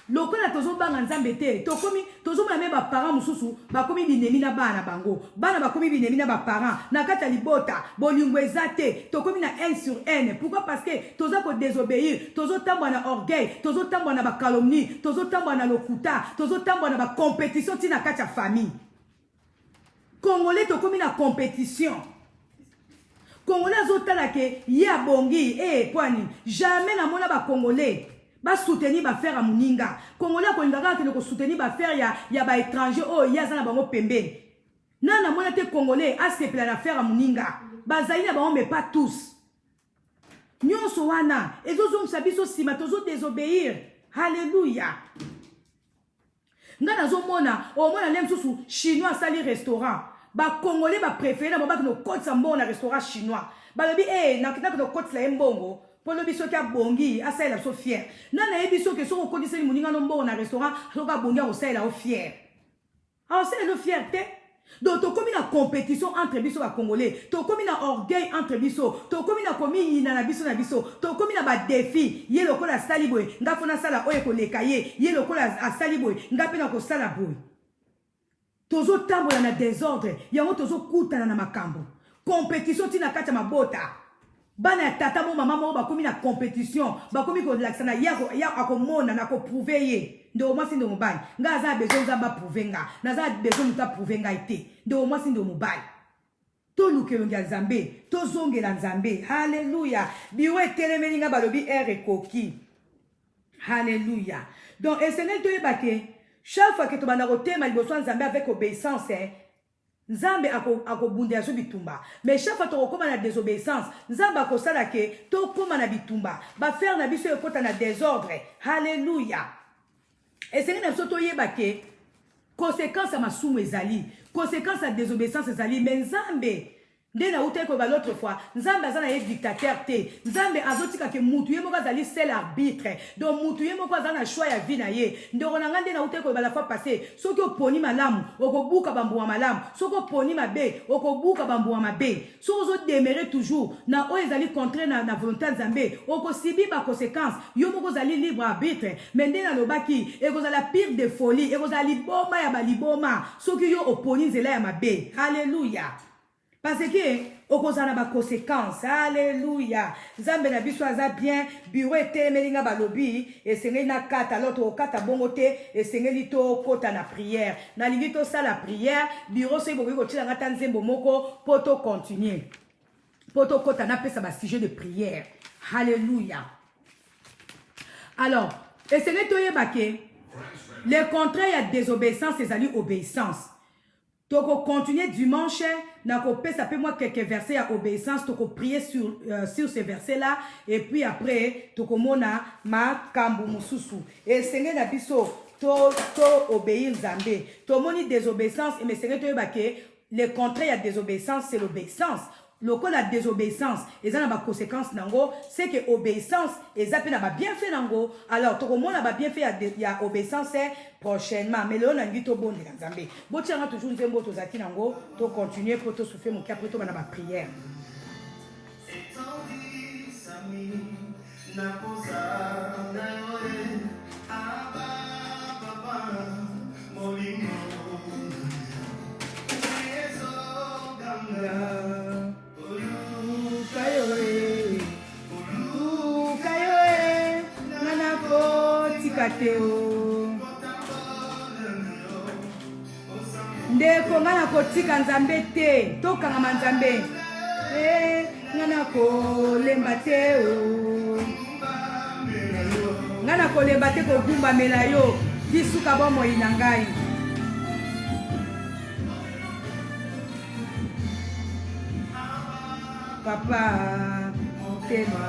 Lokola tozo banga nzambe te tokomi tozo mona me ba parents mususu bakomi binemi na bana bango bana bakomi binemi na ba parents na kata libota bolingo ezate tokomi na 1 sur 1. Pourquoi? Parce que tozo ko désobéir, tozo tambwa na orgueil, tozo tambwa na ba calomnie, tozo tambwa na lokuta, tozo tambwa na ba compétition tina kata famille. Congolais tokomi na compétition. Congolais zotala ke ya bongi kwani jamais na mona ba Congolais ba soutenir ba faire a muninga. Congolais ko ndaka ke ko soutenir ba faire ya ba étranger ya za na bango pembeni. Na mona te Congolais a se pela na faire a muninga. Ba zaina ba mais pas tous. Nyonso wana ezozo msabiso sima tozo désobéir. Alléluia. Nga nazo mona o mona lem susu chinois sali restaurant. Ba Congolais ba préférer ba no kotsa mbongo na restaurant chinois. Ba lobi na kitako no kotsa la mbongo. Pour le biso qui a bongi, à ça il a so fier. Nana e biso que so ko kodise ni muninga no mbongo na restaurant, so ka bongi au ça il a fier. Ah ça il a fierté. Donc to komi na compétition entre biso ba Congolais, to komi na orgueil entre biso, to komi na komi na biso, to komi na ba défi, ye lokola sali boy, nga fona sala oye ko lekaye, ye lokola a sali boy, nga pe na ko sala boy. Tozo tambola na désordre, yango tozo kutana na makambo. Compétition tina kata mabota. Bana tata mo mama mo bakomi na compétition bakomi ko laksana ya akomona na ko prouver ye ndo mwasi ndo mobali nga za besoin za ba prouver nga na za besoin muta prouver nga ite ndo mwasi ndo mobali to lukelo nzambe to zongela nzambe. Alléluia. Biwe telemeli nga balobi ekoki. Alléluia. Donc esene to yebake chaque fois que to bana ko tema liboso nzambe avec obéissance Nzambe ako bunde azo bitumba. Mais chaque fois to koma na désobéissance, Nzambe ako sala ke to koma na bitumba. Ba faire na biso ekota na désordre. Alléluia. Et c'est une chose to yeba ke conséquence à masumu ezali, conséquence à désobéissance ezali, mais Nzambe ndena uta ko ba l'autre fois, Nzambe azana ye dictateur te. Nzambe azotika ke mutu ye moko azali seul arbitre. Donc mutu ye moko azana choix ya vie na ye. Ndeko na ngande na uta ko ba la fois passée, soki oponi malamu, okobuka bambu wa malamu. Soki oponi mabe, okobuka bambu wa mabe. Soki ozo demeurer toujours na o ezali contraire na volonté Nzambe, okosibi ba conséquence. Yo moko azali libre arbitre. Mais ndena lobaki, ekozala pire de folie, ekozali boma ya baliboma. Soki yo oponi nzela ya mabe. Alléluia. Parce que okozana ba conséquences. Alléluia. Nzambe na biso aza bien, bureau etemelinga balobi, esengeli na kata l'autre kata bongote, esengeli to kota na prière. Na lingi to ça la prière, bureau se bobi ko tila ngata nzembo moko poto continuer. Poto kota na pesa ba sujet de prière. Alléluia. Alors, esengeli to yebake le contraire ya désobéissance ezali obéissance. Toko continuer dimanche, nako pesa pe moi quelques versets à obéissance, toko prier sur ces versets là et puis après toko mona ma kambu mususu. Et senge na biso to obéir Nzambe. To moni désobéissance et me senge to yebake le contraire à désobéissance c'est l'obéissance. lokola désobéissance eza na ba conséquences nango c'est que obéissance eza pe na ba bienfait nango alors tokomona ba bienfait ya obéissance prochainement mais lelo nangi to bondela nzambe botianga toujours nzembo tozaki nango to continuer pour to souffler mon cœur après to bana ba prière ndeko nga na kotika nzambe te tokanga nzambe nga na kolemba te nga na kolemba te kogumbamela yo lisuka bomoi na ngai papa motema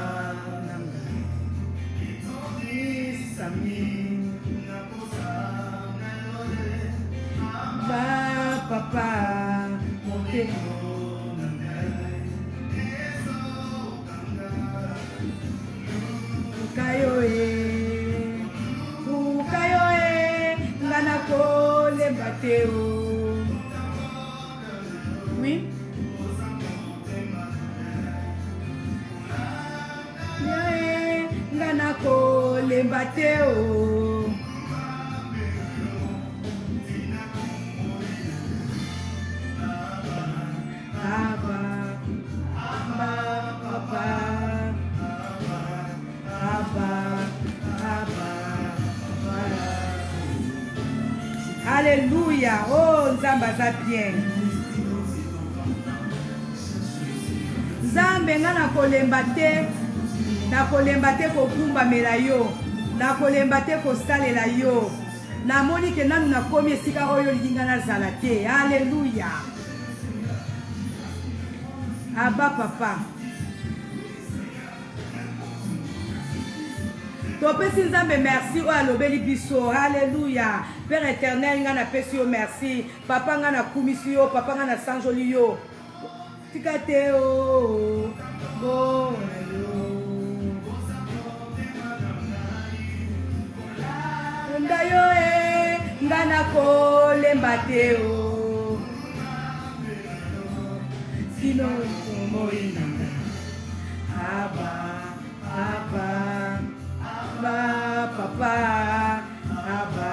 na ngai sami papa motema na ngai ukayo nga na kolemba te oui nga na kolemba te Alléluia. Oh, Nzamba za bien. Nzambe nga na kolemba te kokumba mela yo. Na kolemba te kosalela yo. Na moni ke nanu na komi esika oyo linga na zala te. Alléluia. Abba papa. Topesi Nzambe merci o alobeli biso. Alléluia. Père éternel nga na pesi yo merci. Papa nga na kumisi yo, papa nga na sanjoli yo. Tikate o bona yo. Nda yo nga na kolemba te o. Sino moi nanga. Aba aba papa aba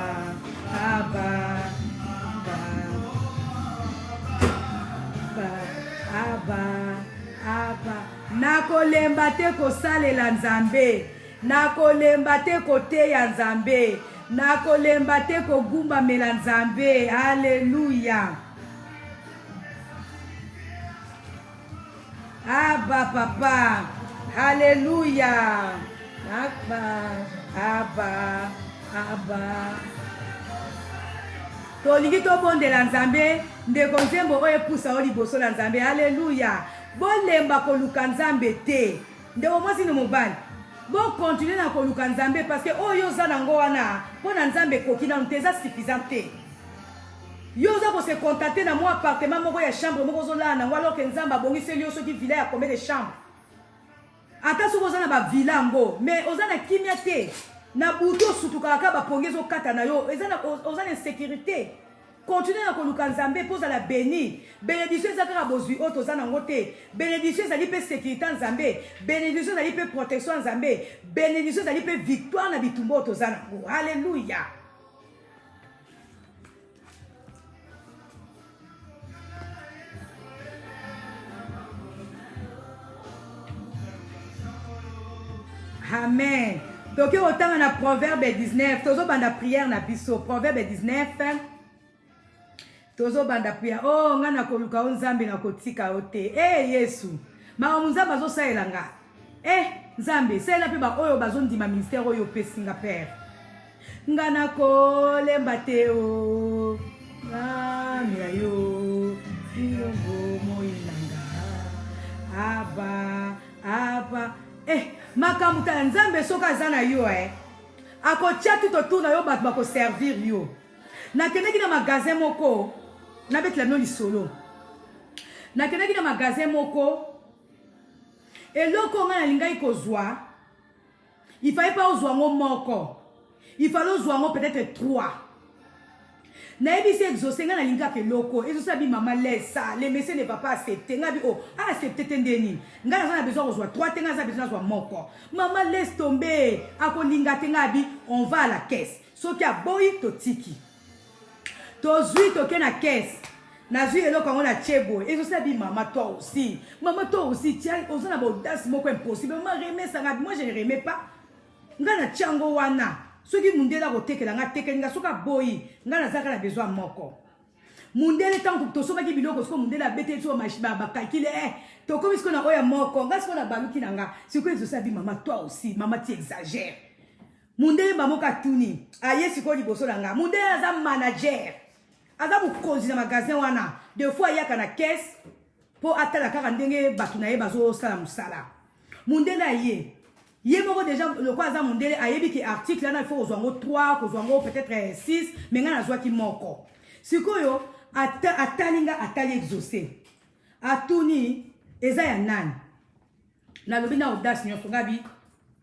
nakolemba te kosalela Nzambe nakolemba te koteya Nzambe nakolemba te kogumbamela Nzambe. Alléluia. Abba papa. Alléluia. Abba. Tolingi tobondela Nzambe ndeko nzembo oyo epusa o liboso na Nzambe. Alléluia. Bolemba koluka Nzambe te. Ndeko mwasi na mobali. Bon continuer na koluka Nzambe parce que oyo za nango wana pona Nzambe koki na nteza suffisant te. Yo za ko se contenter na mo appartement moko ya chambre moko zo la nango alors que Nzamba bongiseli yo soki villa ya combien de chambres. Ata soko za na ba villa ngo mais oza na kimia te. Na buto sutuka ka ba pongezo kata na yo eza na oza na sécurité. Continuez à koluka Nzambe pose à la béni. Bénédiction ezaka bozui auto za nango te. Bénédiction ezali pe sécurité Nzambe. Bénédiction ezali pe protection Nzambe. Bénédiction ezali pe victoire na bitumbo auto za nango. Alléluia. Amen. Donc autant na Proverbe 19, tozo banda prière na biso. Proverbe 19. Tozo banda prière. Oh ngana koluka o Nzambe na kotika ote. Yesu. Ma Nzambe zo saelanga. Nzambe, saela pe ba oyo bazo ndima ministère oyo pesinga père. Ngana kolemba te o. Mira yo. Ilongo moinanga. Aba. Makamuta Nzambe soka zana yo akotia tout autour na yo bato bako servir yo. Na keneki na magasin moko na bet la no lisolo. nakendaki na magasin moko eloko nga nalingai kozwa il fallait pas ozwa ngo moko il fallait ozwa ngo peut-être 3 nayebi exaucé nga nalingaka eloko ezosabi mama lesa le monsieur ne va pas accepter nga bi oh accepter te ndeni nga naza na besoin kozwa 3 te nga naza besoin kozwa moko mama laisse tomber akolinga te nga bi on va à la caisse soki aboyi totiki tozwi toke na caisse nazwi eloko yango na chebo ezosabi mama toi aussi tiens oza na baudace moko impossible mama remesa nga moi je ne remets pas nga na tiango wana soki mundele akotekela nga tekeli nga soki aboyi nga nazaka na besoin moko mundele ntango tosomaki biloko siko mundele abeteli so bakalkile tokomi siko na oyo moko nga siko na baluki na nga siko ezosabi mama toi aussi mama ti exagère mundele bamoka tuni aye siko liboso na nga mundele aza manager aza mokonzi na magasin wana deux fois ayaka na caisse po atala kaka ndenge bato na ye bazosala mosala mundele aye ye moko déjà le quoi aza mundele ayebi ki article wana il faut kozwa ngo 3 kozwa ngo peut-être 6 mais nga nazwaki moko sikoyo atali nga atali exaucé atuni eza ya nani nalobi na audace nyonso ngabi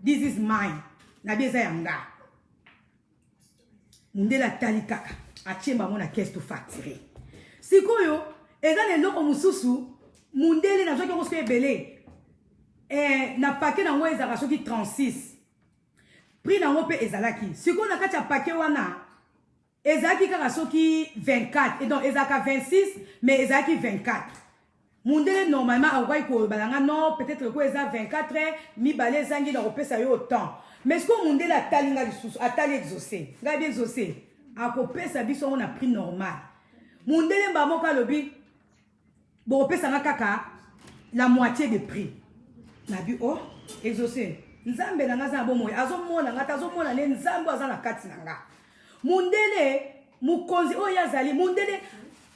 this is mine nabi eza ya nga mundele atali kaka atie bango na caisse to facturer sikoyo eza na eloko mosusu mundele nazwaki yango soki ebele na paquet nango ezalaka soki 36 prix nango mpe ezalaki sikoyo na kati ya paquet wana ezalaki kaka soki 24 et donc ezalaka 26 mais ezalaki 24 mundele normalement akoki kobalanga non peut-être ko eza 24 mibale ezangi na kopesa yo autant mais sikoyo mundele atali nga lisusu atali exaucé ngai bi exaucé akopesa biso ngo na prix normal mundele mba moko alobi bokopesanga kaka la moitié de prix nabi oh exaucé nzambe na nga za bomoyi azomona nga tazomona ne nzambe aza na kati na nga mundele mukonzi oyo yazali mundele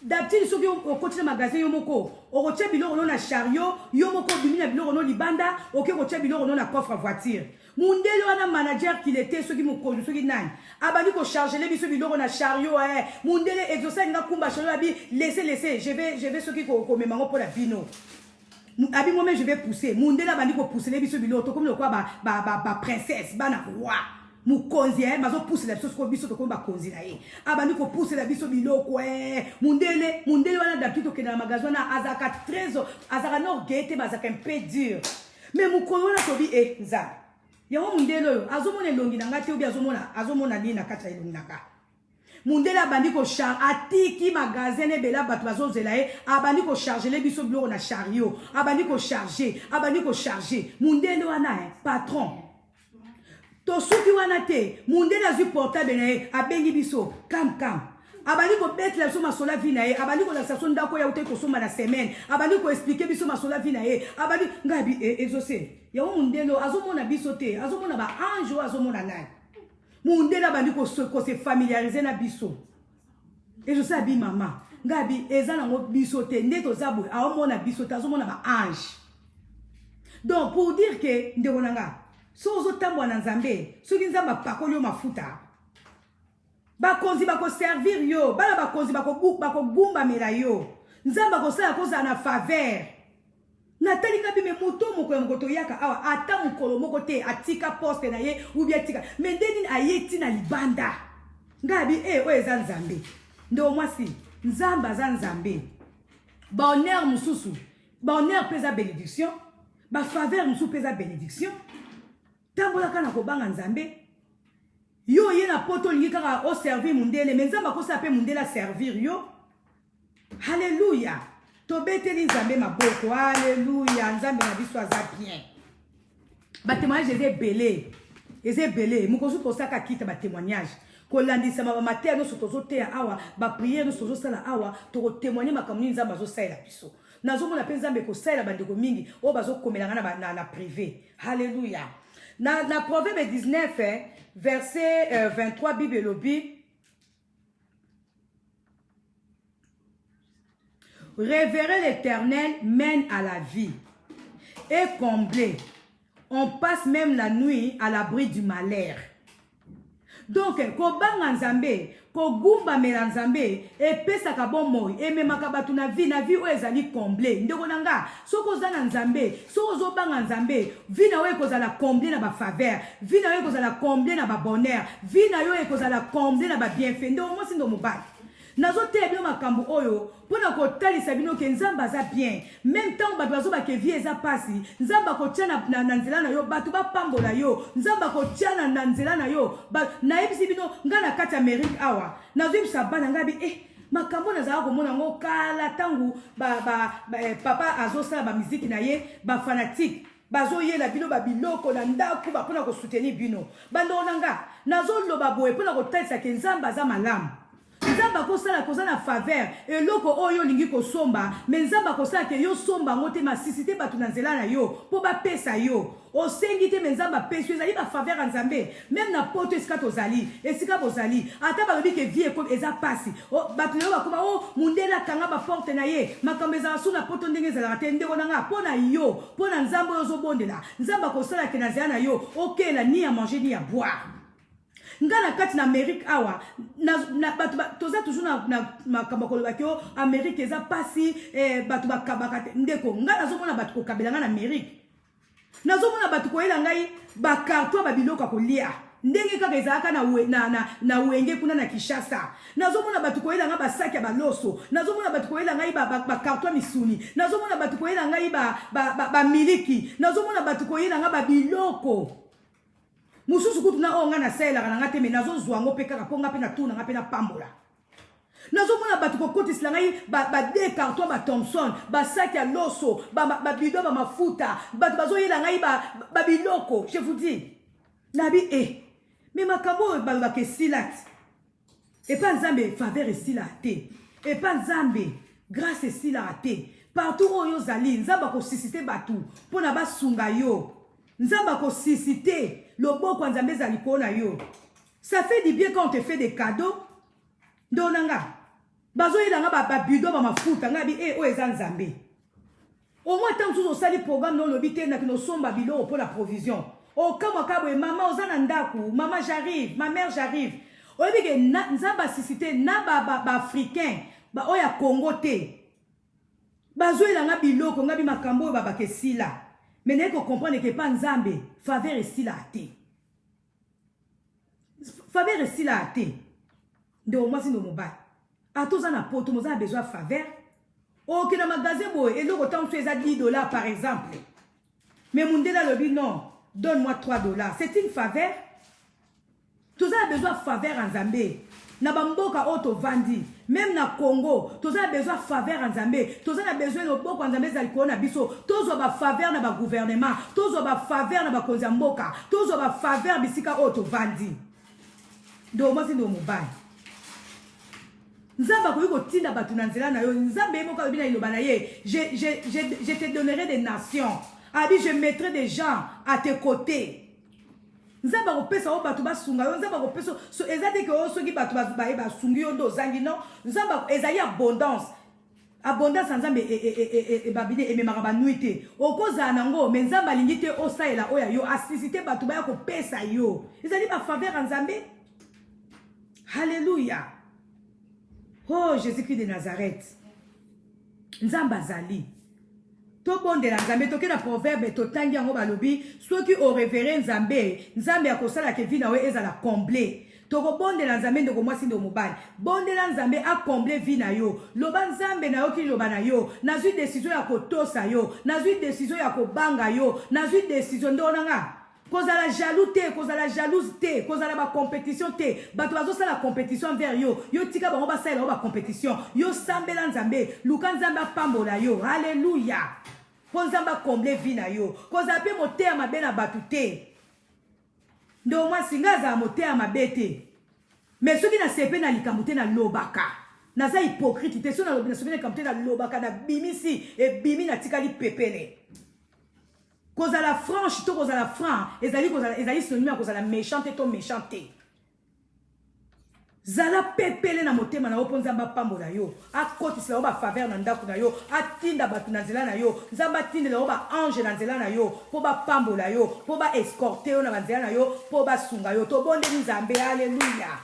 d'habitude soki okoti na magasin yo moko okotia biloko no na chariot yo moko bimi na biloko no libanda oke kotia biloko no na coffre voiture mundele wana manager qu'il était soki mokonzi soki nani abandi ko charger biso biloko na chariot mundele exaucé nga kumba chariot abi laissez je vais soki ko memango pour la bino abi moi-même je vais pousser mundele abandi ko pousser les biso biloko comme le quoi ba princesse bana roi mukonzi bazo pousser la biso ko biso to ko ba konzi na ye abandi ko pousser la biso biloko mundele wana d'habitude ke na magasin na azaka trésor azaka no orgueil bazaka un peu dur mais mukonzi wana to bi nza yango mundele oyo azomona elongi na ngati obi azomona ni na kati ya elongi na ka mundele abandi ko atiki magasin ebela bato bazozela ye abandi ko charger les biso biloko na chariot abandi ko charger mundele wana patron to suki wana te mundele azwi portable na ye abengi biso kam abandi ko betela biso masola vi na ye abandi ko lakisa biso ndako ya ute kosomba na semaine abandi ko expliquer biso masola vi na ye abandi ngabi exaucé yango mundele azomona biso te azomona ba ange azomona nani mundele abandi ko se familiariser na biso exaucé abi mama ngabi eza nango biso te nde toza boye aomona biso te azomona ba ange donc pour dire que ndeko na nga so ozotambola na nzambe soki nzambe apakoli yo mafuta bakonzi bakoservir yo bana bakonzi bakogumbamela yo nzambe akosala kozala na faveur natali ngabi me moto moko ya moko toyaka awa ata mokolo moko te atika poste na ye ubi atika me nde nini aye ntina libanda ngabi oyo eza nzambe ndo mwasi nzambe aza nzambe bahonneur mosusu bahonneur mpe eza bénédiction bafaveur mosusu mpe eza bénédiction tambolaka na kobanga nzambe yo ye na poto olingi kaka oservir mundele me nzambe akosala mpe mundele aservir yo halleluya tobeteli nzambe maboko halleluya nzambe na biso aza bien batémoignage eza ebele mokosu tosaka kita batémoignage kolandisama bamateya nyonso tozoteya awa bapriere nyonso tozosala awa tokotémoigne makambo nini nzambe azosalela biso nazomona mpe nzambe ekosalela bandeko mingi oyo bazokomelanga na privé halleluya na Proverbe 19 verset 23 Bible elobi révérer l'Éternel mène à la vie et comblé on passe même la nuit à l'abri du malheur. donc kobanga nzambe kogumbamela nzambe epesaka bomoi ememaka bato na vie oyo ezali comble ndeko na nga soki oza na nzambe soki ozobanga nzambe vie na yo ekozala comble na bafaveur vie na yo ekozala comble na babonheur vie na yo ekozala comble na babienfait ndeko mwasi ndo mobali nazoteya bino makambo oyo mpona kotalisa bino ke nzambe aza bien même ntango bato bazobake vie eza pasi nzambe akotia na nzela na yo bato bapambola yo nzambe akotia na nzela na yo nayebisi bino ngai na kati ya Amérique awa nazoyebisa bana ngai makambo nazala komona yango kala ntango papa azosala bamiziki na ye bafanatike bazoyela bino babiloko na ndako mpona kosoutenir bino bandeko na nga nazoloba boye mpona kotalisa ke nzambe aza malamu nzambe akosala koza na faveur eloko oyo olingi kosomba me nzambe akosala ke yo somba yango te masisi te bato na nzela na yo mpo bapesa yo osengi te me nzambe apesi yo ezali bafaveur ya nzambe meme na poto esika tozali esika bozali ata balobi ke vie eza pasi bato na yo bakoma mundele akanga baporte na ye makambo ezala so na poto ndenge ezalaka te ndeko na nga mpo na yo mpo na nzambe oyo ozobondela nzambe akosala ke na nzela na yo okela ni ya manger ni ya boire nga na kati na Amérique awa toza toujours na makambo koloba ke Amérique eza pasi bato bakabaka te ndeko nga nazomona bato kokabela nga na Amérique nazomona bato koyela ngai bakarto babiloko kolia ndenge kaka ezalaka na wenge kuna na Kinshasa nazomona bato koyela nga basaki ya baloso nazomona bato koyela ngai bakarto misuni nazomona bato koyela ngai bamiliki nazomona bato koyela nga babiloko mususu kutu na onga na saelaka na nga te me nazozwa ngo mpe kaka mpo nga mpe na tuna nga mpe na pambola nazomona bato kokotisela ngai bade carton bathomson basaki ya loso babido bamafuta bato bazoyela ngai babiloko je vous dis nabi me makambo oyo balobaka esila te epa nzambe faveur esila te epa nzambe grâce esila te partout oyo ozali nzambe akosisite bato mpo na basunga yo nzambe akosisite loboko nzambe ezali kona yo ça fait du bien quand on te fait des cadeaux ndonanga bazoyela nga babido bamafuta ngabi oyo eza nzambe au moins tant que osali programme non lobi te naki nosomba biloko mpo na provision okamwaka boye mama oza na ndaku mama j'arrive ma mère j'arrive oyebi ke nzambe asisite na baafricain oyo ya Congo te bazoyela nga biloko ngabi makambo oyo babaka esila mais n'est qu'on comprenne que pas nzambe faveur ici la té faveur ici la té de au moins si nous mobile à tous en apôtre nous avons besoin de faveur ok dans magasin boy et l'autre temps tu es à $10 par exemple mais mon délai le dit non donne-moi $3 c'est une faveur tous avons besoin de faveur en Zambie na bamboka auto vandi même na Congo tous a besoin faveur en Zambie tous a besoin de boko en Zambie zaliko na biso tous a ba faveur na ba gouvernement tous a ba faveur na ba konza mboka tous a ba faveur bisika auto vandi do mo si ndo mobile nzamba ko yuko tinda batu na nzela na yo nzambe emoka bina iloba na ye je te donnerai des nations abi je mettrai des gens à tes côtés nzamba kopesa o bato basunga yo nzamba kopesa so ezate ke o soki bato basungi yo ndo zangi non nzamba ezali abondance nzambe babine ememaka banui te okozala nango me nzambe alingi te osalela oyo yo asisi te bato baya kopesa yo ezali bafaveur ya nzambe halleluya oh Jésus-Christ de Nazareth nzambe azali tobondela nzambe toke na proverbe totangi yango balobi soki orevere nzambe nzambe akosala ke vi na we ezala comble tokobondela nzambe ndeko mwasi ndo mobali bondela nzambe akomble vi na yo loba nzambe na yo ki loba na yo nazwi décision ya kotosa yo nazwi décision ya kobanga yo nazwi décision ndonanga kozala jaloux te kozala jalouse te kozala ba compétition te bato bazosala compétition envers yo yo tika bango basalela yo ba compétition yo sambela nzambe luka nzambe apambola yo halleluya po nzambe akomble vi na yo kozala mpe motema mabe na bato te ndo mwasi nga azala motema mabe te mais soki nasepe na likambo te nalobaka naza hypocrite te soki nasoki na likambo te nalobaka nabimisi ebimi natikali pepele kozala franche to kozala franc ezali synonyme ya kozala méchante to méchante Zala pepele na motema na yo po nzamba pambola yo. Akotisela yo ba faveur na ndako na yo. Atinda batu na nzela na yo. Nzamba tindela yo ba ange na nzela na yo. Po ba pambola yo. Po ba escorte yo na nzela na yo. Po ba sunga yo. To bonde nzambe. Alléluia.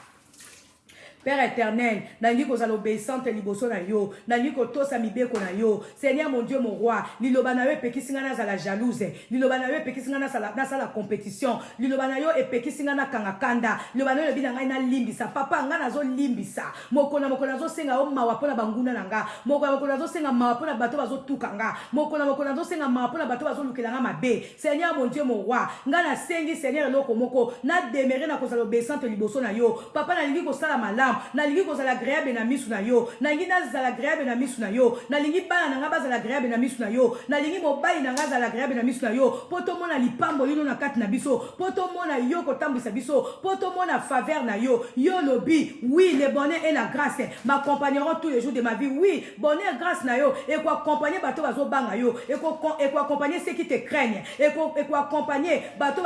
Père éternel, nangi ko zalo obéissante liboso na yo, nangi ko tosa mibeko na yo. Seigneur mon Dieu mon roi, liloba na yo epekisinga na zala jalouse, liloba na yo epekisinga na sala compétition, liloba na yo epekisinga na kangakanda, liloba na yo lebina ngai na limbisa, papa nga nazo limbisa. Mokona nazo senga o mawa pona banguna nanga, mokona nazo senga mawa pona bato bazo tukanga, mokona nazo senga mawa pona bato bazo lukelanga mabe. Seigneur mon Dieu mon roi, nga na sengi Seigneur loko moko, na demere na ko zalo obéissante liboso na yo. Papa na lingi ko sala malamu. Nalingi kozala agréable na misu na yo, nalingi nazala agréable na misu na yo, nalingi bana nanga bazala agréable na misu na yo, nalingi mobali nanga zala agréable na misu na yo, poto mona lipambo lino na kati na biso, poto mona yo kotambisa biso, poto mona faveur na yo, yo lobi, oui, le bonheur et la grâce m'accompagneront tous les jours de ma vie, oui, bonheur grâce na yo, et quoi accompagner bato bazo banga yo, et quoi accompagner ceux qui te craignent, et quoi accompagner bato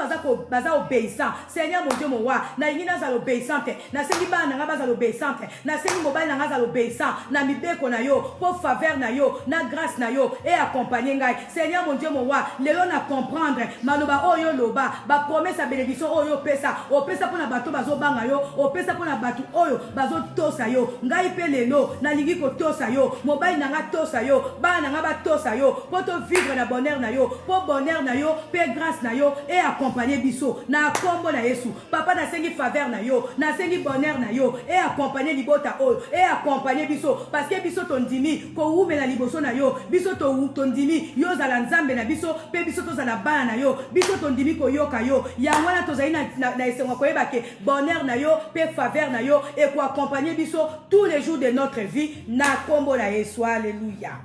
baza obéissant. Seigneur mon Dieu mon roi, nalingi nazala obéissante, na sengi bana nanga bazala obéissante, na sengi mobile na ngazala obéissant, na mibeko na yo, pour faveur na yo, na grâce na yo, et accompagner ngai. Seigneur mon Dieu mon roi, lelo na comprendre, maloba oyo loba, ba promesse à bénédiction oyo pesa, o pesa pona bato bazo banga yo, o pesa pona bato oyo bazo tosa yo, ngai pe lelo, na lingi ko tosa yo, mobile na nga tosa yo, ba na nga ba tosa yo, pour te vivre na bonheur na yo, pour bonheur na yo, pe grâce na yo, et accompagner biso, na kombo na Yesu, papa na sengi faveur na yo, na sengi bonheur na yo, et accompagner libota oyo, et accompagner biso, parce que biso tondimi, ko ume na liboso na yo, biso tondimi, yo zala nzambe na biso, pe biso to zala bana na yo, biso tondimi ko yoka yo, yangwana to zali na esengo ko yebake, bonheur na yo, pe faveur na yo, et ko accompagner biso tous les jours de notre vie, na kombo na Yesu, alléluia.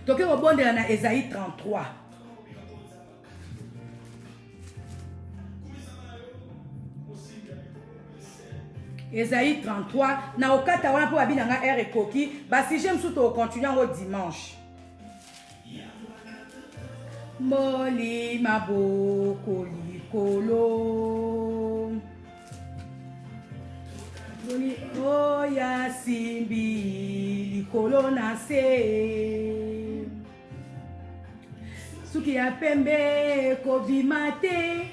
Toke robondela na Esaïe 33. Esaïe 33, na okata wana po babina nga ere koki, basi j'aime surtout au continuer au dimanche. Moli maboko likolo, moli oya simbi likolo na se, suki ya pembe kobimate,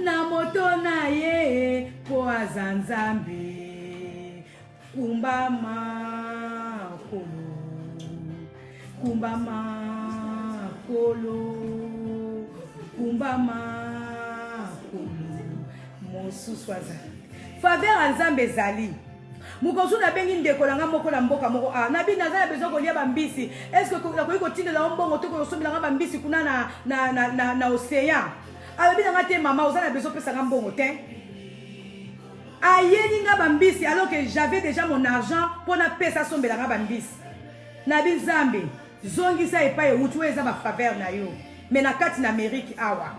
na moto na ye po azanzambe, kumbama kolo, kumbama kolo, kumbama kolo, mosuswaza faveur anzambe zali. Mukonsu na bengi ndeko langa moko na mboka moko nabi nazana bezo kolia bambisi, est-ce que ko tindela mbongo to ko sombela bambisi kuna na océan. Alobi na ngate mama ozana bezo pesa nga mbongo te. Ayeni nga bambisi alors que j'avais déjà mon argent pour na pesa sombela nga bambisi. Nabi Nzambe zongisa epa e utu eza ba faveur na yo. Mais na kati na Amérique awa.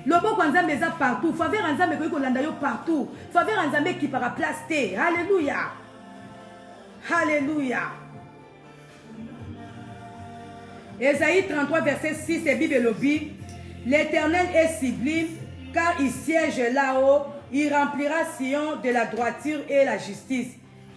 Loboko Nzambe eza partout, faveur Nzambe ko landa yo partout. Faveur Nzambe qui para place te. Alléluia. Alléluia. Esaïe 33 verset 6 et Bible lobi. L'Éternel est sublime, car il siège là-haut, il remplira Sion de la droiture et la justice.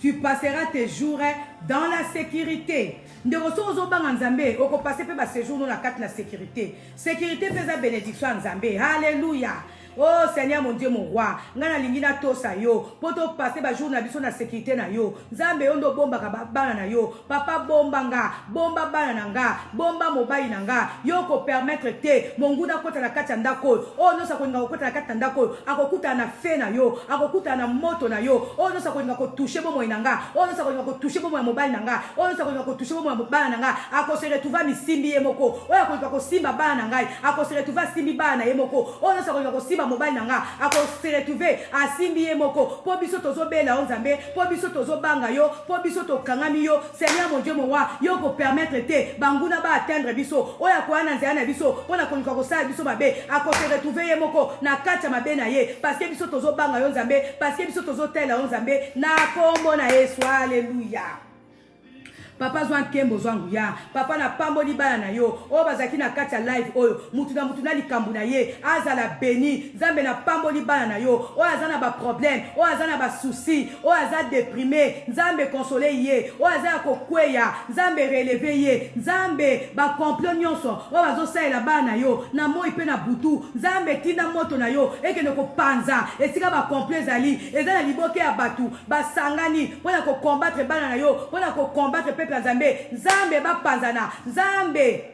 Tu passeras tes jours dans la sécurité. De ressources bang Nzambe, oko passer pe ba séjour dans la carte la sécurité. Sécurité fait la bénédiction Nzambe. Alléluia. Oh Seigneur mon Dieu mon roi, ngana lingina tosa yo, poto passer ba jour na biso na sécurité na yo. Nzambe ondo bomba ka bana na yo, papa bomba nga, bomba bana nanga, bomba mobile nanga, yo ko permettre te monguna kota na kati ndako. Oh no sa ko nga kota na kati ndako, akokuta na fe na yo, akokuta na moto na yo. Oh no sa ko nga ko toucher bomo nanga, oh no sa ko nga ko toucher bomo mobile nanga, oh no sa ko nga ko toucher bomo bana nanga, ako se retrouva mi simbi yemoko. Oh ako ko simba bana ngai, ako se retrouva simbi bana yemoko. Oh no sa ko nga ko simba mobile nanga ako se retrouver asimbi yemoko po biso tozo bela Nzambe po biso tozo banga yo po biso to kangami yo. Seigneur mon Dieu mon roi, yo ko permettre te banguna ba atteindre biso oya ko ana nzela na biso pona ko ko sa biso mabe ako se retrouver yemoko na kati mabe na ye parce que biso tozo banga yo Nzambe, parce que biso tozo tela Nzambe na kombo na Yesu. Alléluia. papa zwa nkembo zwa nguya papa na pamboli bana na yo oyo bazalaki na kati ya live oyo mutu na likambo na ye azala beni nzambe na pamboli bana na yo oyo aza na baproblème oyo aza na basouci oyo aza déprime nzambe konsole ye oyo aza ya kokweya nzambe releve ye nzambe bakomplot nyonso oyo bazosalela bana na yo na moi mpe na butu nzambe tinda moto na yo ekende kopanza esika bakomplot ezali eza na liboke ya bato basangani mpona kokombattre bana na yo mpona kokombattre peuple ya nzambe nzambe bapanzana nzambe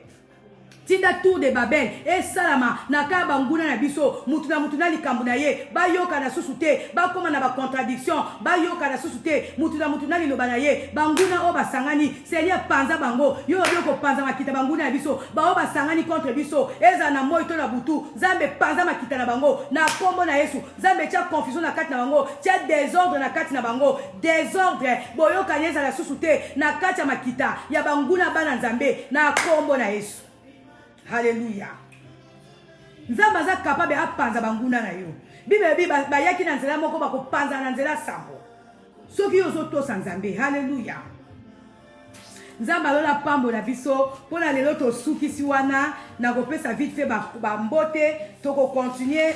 tinda tour de Babel esalama na kaka banguna na biso mutu na likambo na ye bayoka na susu te bakoma na bacontradiction bayoka na susu te mutu na liloba na ye banguna oyo basangani Seigneur panza bango yo oyo kopanza makita banguna na biso baoyo basangani contre biso eza na moi to na butu nzambe panza makita na bango na kombo na Yesu nzambe tia confusion na kati na bango tia désordre na kati na bango désordre boyoka nyeza na susu te na kati ya makita ya banguna bana nzambe na kombo na Yesu. Alléluia. Nzamba za capable apanza banguna na yo. Bible bayaki na nzela moko bakopanza na nzela sambo. Soki yo zoto sa nzambe. Alléluia. Nzamba lola pambo na biso pona lelo to sukisi wana na kopesa vite fait ba mbote to ko continuer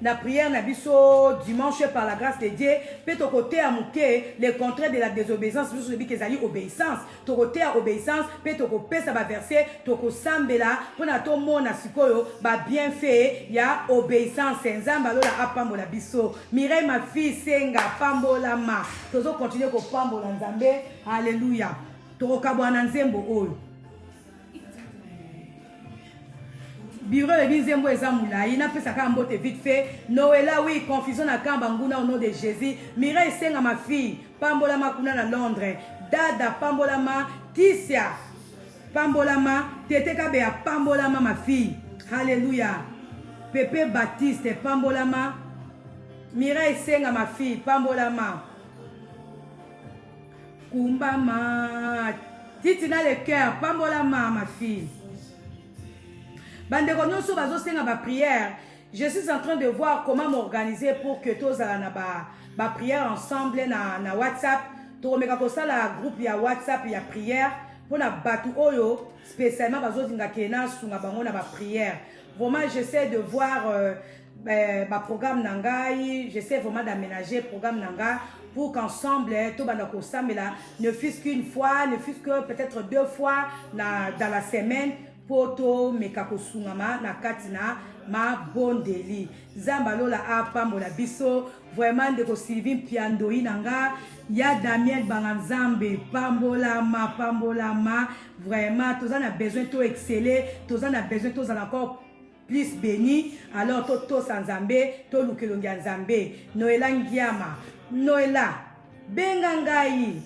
la prière na biso dimanche par la grâce de Dieu peut to côté à mouké le contraire de la désobéissance biso bi kezali obéissance to côté à obéissance peut to ko pesa ba verset to ko sambela pona to mona sikoyo ba bien fait ya obéissance nzamba lola apambola biso Mireille ma fille senga pambola ma tozo continuer ko pambola nzambe. Alléluia. To kabwana nzembo oyo bureau de Bizembo ezamulayi na pesa ka mbote vite fait Noëlla oui confusion na kamba nguna au nom de Jésus. Mireille senga ma fille pambolama kuna na Londres dada pambolama Tisia pambolama tete kabe ya pambolama ma fille. Alléluia. Pepe Baptiste pambolama Mireille senga ma fille pambolama kumbama titi na le cœur pambolama ma fille. Bandeko nyonso bazosenga ba prière. Je suis en train de voir comment m'organiser pour que tous na ba prière ensemble na WhatsApp. To meka ko sala groupe ya WhatsApp ya prière pour na batu oyo spécialement bazozinga kena sunga bango na ba prière. Vraiment j'essaie de voir ba programme nangai, j'essaie vraiment d'aménager programme nanga pour qu'ensemble to bandako samela ne fût-ce qu'une fois, ne fût-ce que peut-être 2 fois dans la semaine. Poto mekako sungama na katina ma bondeli zamba lola apambola biso vraiment de ko Sylvie Piandoi nanga ya Daniel Banganzambe pambola ma vraiment tous on a besoin to exceller tous on a besoin tous encore plus béni alors to sans nzambe to lukelongia nzambe Noëlla Ngiama Noëlla bengangai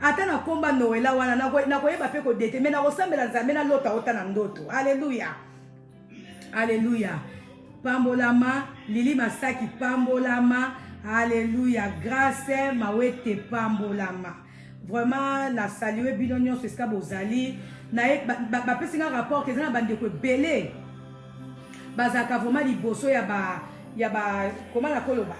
ata na komba Noëlla wana na koyeba pe ko déterminer na kosambela nzambe na lota ota na ndoto. Alléluia. Alléluia. Pambolama Lili Masaki pambolama. Alléluia. Grâce mawete pambolama. Vraiment na saluer binonyo ce ska bozali na ba pesinga rapport ke zana bande ko belé bazaka vraiment liboso ya ba comment la koloba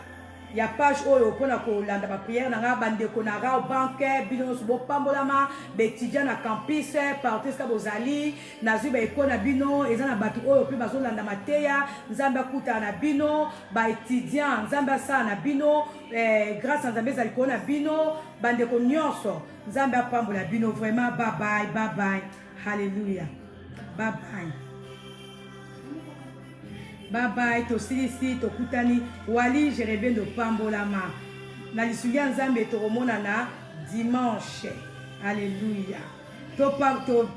ya page oyo pona ko landa ba prière na bande ko na ra banque bino bo pambolama betidia na campus partout ska bozali na zuba ekona bino ezana batu oyo pe bazo landa mateya nzamba kuta na bino ba étudiant nzamba sa na bino grâce à nzamba zali kona bino bande ko nyonso nzamba pambola bino vraiment bye bye. Alléluia. Bye bye to silisi to kutani wali jerebendo pambolama na lisuya nzambe to romona na dimanche. Alléluia. To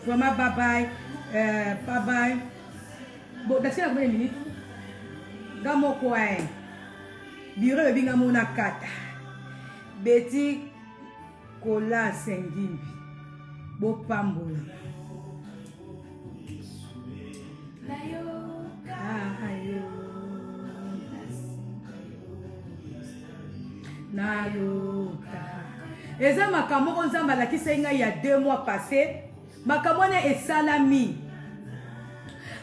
vraiment bye bye. Bon d'ailleurs combien de minutes gamo kwa bureau de binga mona kata beti kola sengimbi bo pambola nayoka eza makambo nzamba lakisa inga ya 2 mois passé makambo na esalami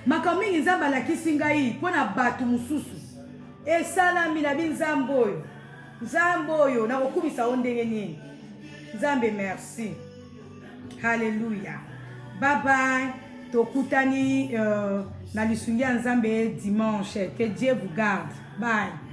makambo nzamba lakisi ngai pona batu mususu esalami na binzambo oyo na kokumisa ondenge nini nzambe merci Hallelujah. Bye bye. Tokutani na lisungi ya Nzambe dimanche. Que Dieu vous garde. Bye.